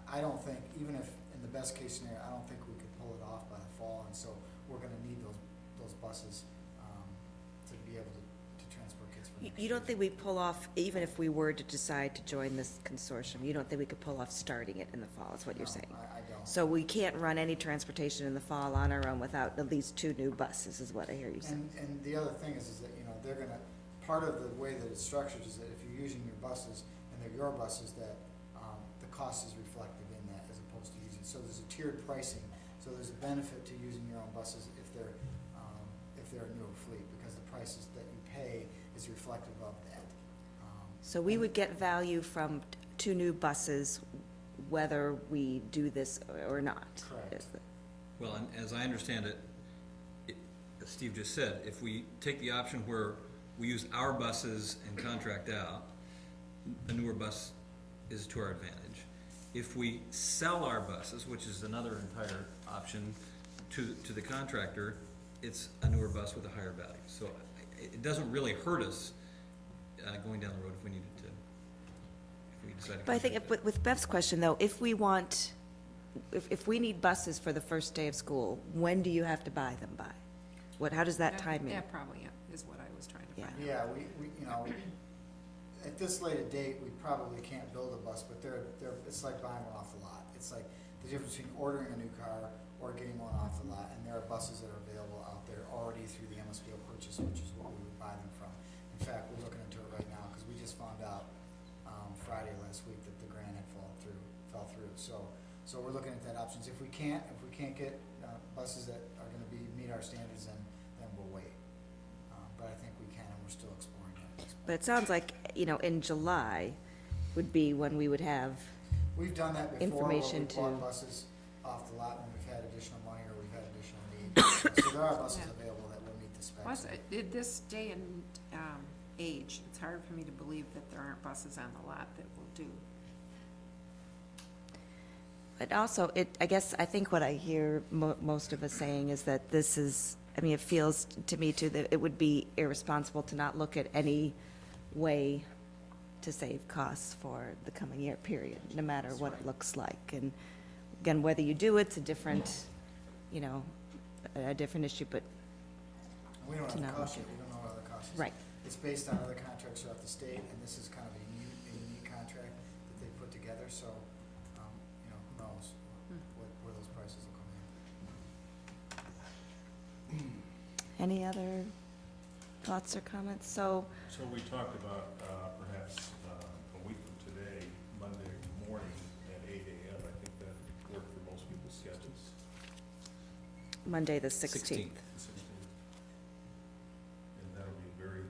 Speaker 22: I don't think, even if in the best case scenario, I don't think we could pull it off by the fall, and so we're going to need those buses to be able to transport kids.
Speaker 1: You don't think we pull off, even if we were to decide to join this consortium, you don't think we could pull off starting it in the fall, is what you're saying?
Speaker 22: I don't.
Speaker 1: So we can't run any transportation in the fall on our own without at least 2 new buses, is what I hear you saying.
Speaker 22: And the other thing is that, they're going to, part of the way that it's structured is that if you're using your buses, and they're your buses, that the cost is reflected in that as opposed to using. So there's a tiered pricing. So there's a benefit to using your own buses if they're a newer fleet, because the prices that you pay is reflective of that.
Speaker 1: So we would get value from 2 new buses whether we do this or not?
Speaker 22: Correct.
Speaker 19: Well, and as I understand it, as Steve just said, if we take the option where we use our buses and contract out, a newer bus is to our advantage. If we sell our buses, which is another entire option, to the contractor, it's a newer bus with a higher value. So it doesn't really hurt us going down the road if we needed to, if we decide to.
Speaker 1: But I think with Bev's question, though, if we need buses for the first day of school, when do you have to buy them by? How does that time in?
Speaker 20: That probably is what I was trying to find out.
Speaker 22: Yeah, we at this late a date, we probably can't build a bus, but it's like buying one off the lot. It's like the difference between ordering a new car or getting one off the lot, and there are buses that are available out there already through the MSBO purchase, which is what we would buy them from. In fact, we're looking into it right now, because we just found out Friday last week that the grant had fell through. So we're looking at that options. If we can't get buses that are going to meet our standards, then we'll wait. But I think we can, and we're still exploring that.
Speaker 1: But it sounds like, in July would be when we would have
Speaker 22: We've done that before,
Speaker 1: information
Speaker 22: where we bought buses off the lot when we've had additional money or we've had additional need. So there are buses available that will meet the specs.
Speaker 20: At this day and age, it's hard for me to believe that there aren't buses on the lot that will do.
Speaker 1: But also, I think what I hear most of us saying is that this is, it feels to me too that it would be irresponsible to not look at any way to save costs for the coming year period, no matter what it looks like. And again, whether you do it's a different, a different issue, but
Speaker 22: We don't
Speaker 1: to
Speaker 22: have the
Speaker 1: not
Speaker 22: cost
Speaker 1: look
Speaker 22: yet, we don't know what other costs.
Speaker 1: Right.
Speaker 22: It's based on other contracts throughout the state, and this is kind of a unique contract that they put together, so, you know, who knows where those prices will come in.
Speaker 1: Any other thoughts or comments? So
Speaker 5: we talked about perhaps a week from today, Monday morning at 8 a.m. I think that worked for most people's schedules.
Speaker 1: Monday, the 16th.
Speaker 5: The 16th. And that'll be a very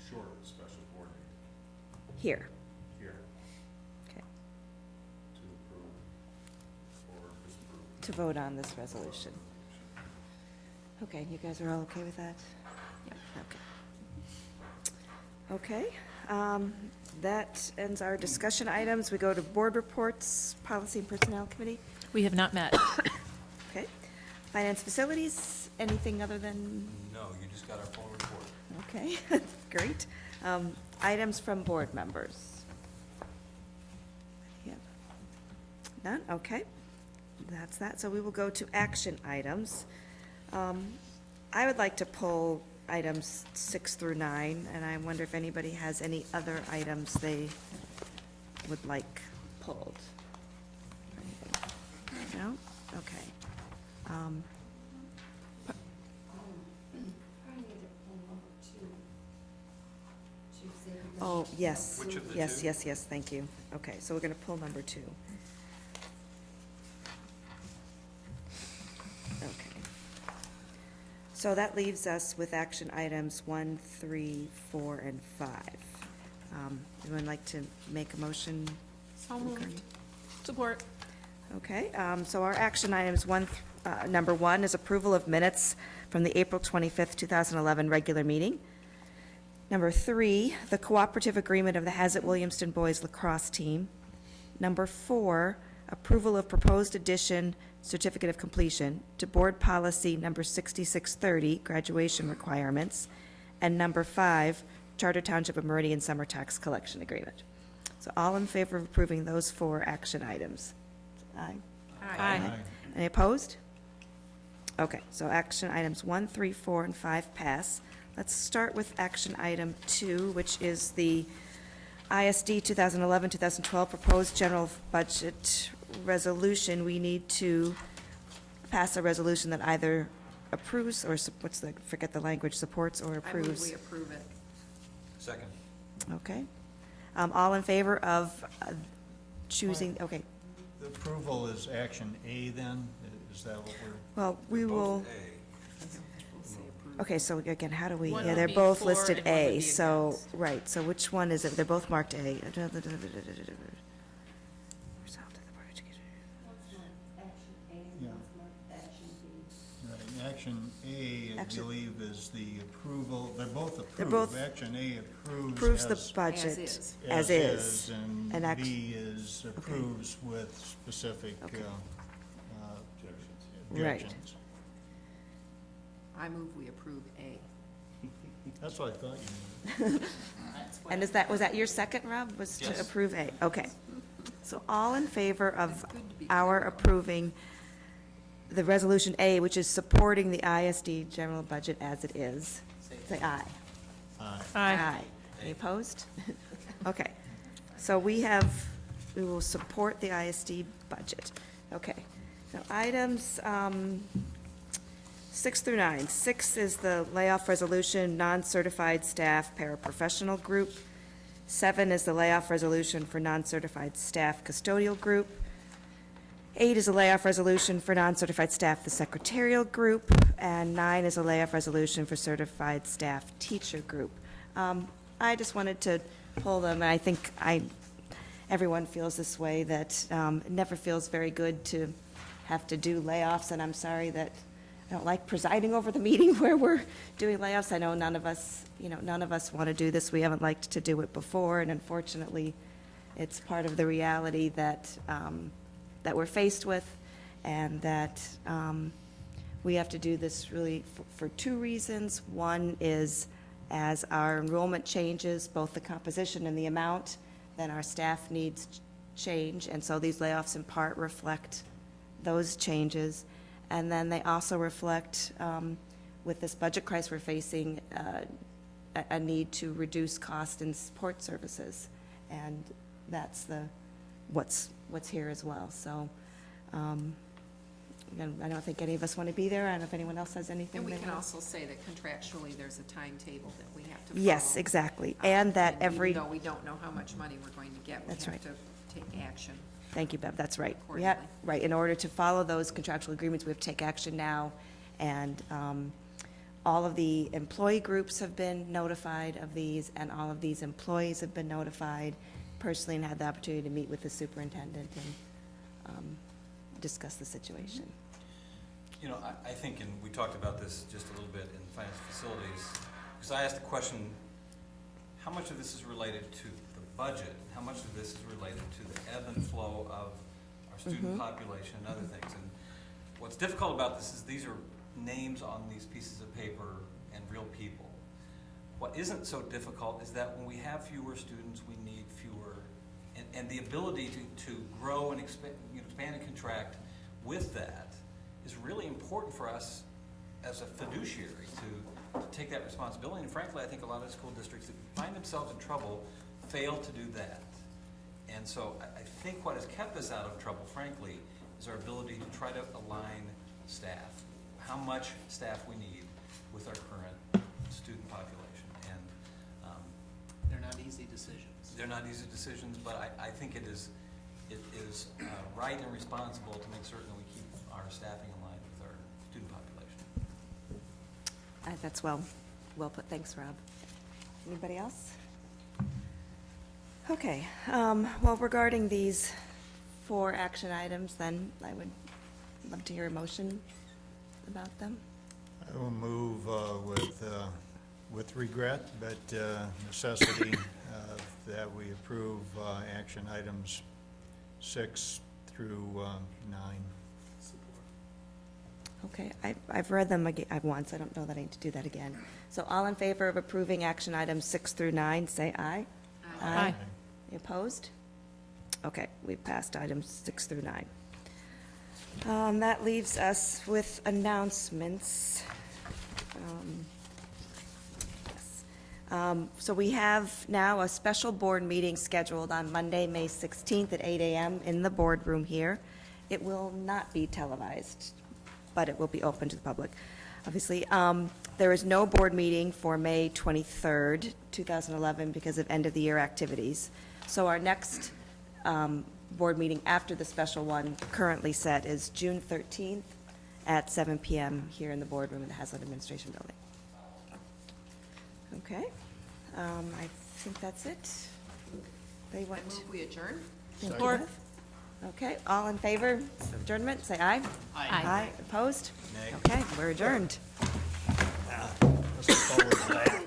Speaker 5: short special board meeting
Speaker 1: Here.
Speaker 5: here
Speaker 1: Okay.
Speaker 5: to approve or disapprove.
Speaker 1: To vote on this resolution. Okay, you guys are all okay with that? Okay. Okay, that ends our discussion items. We go to board reports, Policy and Personnel Committee.
Speaker 2: We have not met.
Speaker 1: Okay. Finance Facilities, anything other than?
Speaker 19: No, you just got our full report.
Speaker 1: Okay, great. Items from board members. Yep. None, okay. That's that. So we will go to action items. I would like to pull items 6 through 9, and I wonder if anybody has any other items they would like pulled. No? Okay. Oh, yes.
Speaker 19: Which of the
Speaker 1: Yes,
Speaker 19: two?
Speaker 1: yes, thank you. Okay, so we're going to pull number 2. Okay. So that leaves us with action items 1, 3, 4, and 5. Anyone like to make a motion?
Speaker 2: So moved. Support.
Speaker 1: Okay, so our action items, number 1 is approval of minutes from the April 25th, 2011 regular meeting. Number 3, the cooperative agreement of the Hazlet-Williamston Boys Lacrosse Team. Number 4, approval of proposed addition certificate of completion to board policy number 6630, graduation requirements. And number 5, Charter Township of Meridian Summer Tax Collection Agreement. So all in favor of approving those 4 action items? Aye.
Speaker 2: Aye.
Speaker 1: Any opposed? Okay, so action items 1, 3, 4, and 5 pass. Let's start with action item 2, which is the ISD 2011-2012 proposed general budget resolution. We need to pass a resolution that either approves or, forget the language, supports or
Speaker 20: I move
Speaker 1: approves.
Speaker 20: we approve it.
Speaker 19: Second.
Speaker 1: Okay. All in favor of choosing, okay.
Speaker 21: The approval is action A then? Is that what we're?
Speaker 1: Well, we will,
Speaker 19: A.
Speaker 1: okay, so again, how do we,
Speaker 2: One
Speaker 1: yeah,
Speaker 2: would
Speaker 1: they're
Speaker 2: be
Speaker 1: both
Speaker 2: for
Speaker 1: listed
Speaker 2: and one would
Speaker 1: A,
Speaker 2: be
Speaker 1: so,
Speaker 2: against.
Speaker 1: right, so which one is it? They're both marked A.
Speaker 21: Yeah. Right, action A, I
Speaker 1: Action-
Speaker 21: believe, is the approval, they're both approved.
Speaker 1: They're both-
Speaker 21: Action A
Speaker 1: Approves the
Speaker 21: as,
Speaker 1: budget
Speaker 20: is.
Speaker 1: as is.
Speaker 21: and
Speaker 1: And act-
Speaker 21: B is approves with specific
Speaker 1: Okay. Right.
Speaker 21: objections.
Speaker 20: I move we approve A.
Speaker 21: That's what I thought you meant.
Speaker 1: And was that your second, Rob, was to
Speaker 19: Yes.
Speaker 1: approve A? Okay. So all in favor of our approving the resolution A, which is supporting the ISD general budget as it is, say aye. Aye. Any opposed? Okay. So we will support the ISD budget. Okay. Now, items 6 through 9. 6 is the layoff resolution, non-certified staff paraprofessional group. 7 is the layoff resolution for non-certified staff custodial group. 8 is a layoff resolution for non-certified staff, the secretarial group. And 9 is a layoff resolution for certified staff teacher group. I just wanted to pull them, and I think everyone feels this way, that it never feels very good to have to do layoffs, and I'm sorry that I don't like presiding over the meeting where we're doing layoffs. I know none of us want to do this. We haven't liked to do it before, and unfortunately, it's part of the reality that we're faced with, and that we have to do this really for 2 reasons. One is, as our enrollment changes, both the composition and the amount, then our staff needs change, and so these layoffs in part reflect those changes. And then they also reflect, with this budget crisis we're facing, a need to reduce cost in support services. And that's what's here as well. So, again, I don't think any of us want to be there. I don't know if anyone else has anything.
Speaker 20: And we
Speaker 1: they
Speaker 20: can
Speaker 1: want.
Speaker 20: also say that contractually, there's a timetable that we have to follow.
Speaker 1: Yes, exactly. And that every.
Speaker 20: Even though we don't know how much money we're going to get, we
Speaker 1: That's
Speaker 20: have
Speaker 1: right.
Speaker 20: to take action.
Speaker 1: Thank you, Bev, that's right.
Speaker 20: Accordingly.
Speaker 1: Right, in order to follow those contractual agreements, we have to take action now, and all of the employee groups have been notified of these, and all of these employees have been notified personally and had the opportunity to meet with the superintendent and discuss the situation.
Speaker 19: You know, I think, and we talked about this just a little bit in finance facilities, because I asked the question, how much of this is related to the budget? How much of this is related to the ebb and flow of our student population and other things? And what's difficult about this is these are names on these pieces of paper and real people. What isn't so difficult is that when we have fewer students, we need fewer, and the ability to grow and expand and contract with that is really important for us as a fiduciary to take that responsibility. And frankly, I think a lot of school districts that find themselves in trouble fail to do that. And so I think what has kept us out of trouble, frankly, is our ability to try to align staff, how much staff we need with our current student population. And
Speaker 4: They're not easy decisions.
Speaker 19: they're not easy decisions, but I think it is right and responsible to make certain that we keep our staffing in line with our student population.
Speaker 1: That's well put. Thanks, Rob. Anybody else? Okay, well, regarding these 4 action items, then I would love to hear a motion about them.
Speaker 21: I will move with regret, but necessity, that we approve action items 6 through 9.
Speaker 1: Okay, I've read them once. I don't know that I need to do that again. So all in favor of approving action items 6 through 9, say aye.
Speaker 6: Aye.
Speaker 1: Any opposed? Okay, we've passed items 6 through 9. That leaves us with announcements. Yes. So we have now a special board meeting scheduled on Monday, May 16th at 8 a.m. in the boardroom here. It will not be televised, but it will be open to the public. Obviously, there is no board meeting for May 23rd, 2011 because of end-of-the-year activities. So our next board meeting after the special one currently set is June 13th at 7 p.m. here in the boardroom in the Hazlet Administration Building. Okay, I think that's it. They went.
Speaker 20: Move we adjourn?
Speaker 1: Support. Okay, all in favor of adjournment, say aye.
Speaker 4: Aye.
Speaker 1: Aye, opposed?
Speaker 19: Nay.
Speaker 1: Okay, we're adjourned.
Speaker 21: Let's follow that.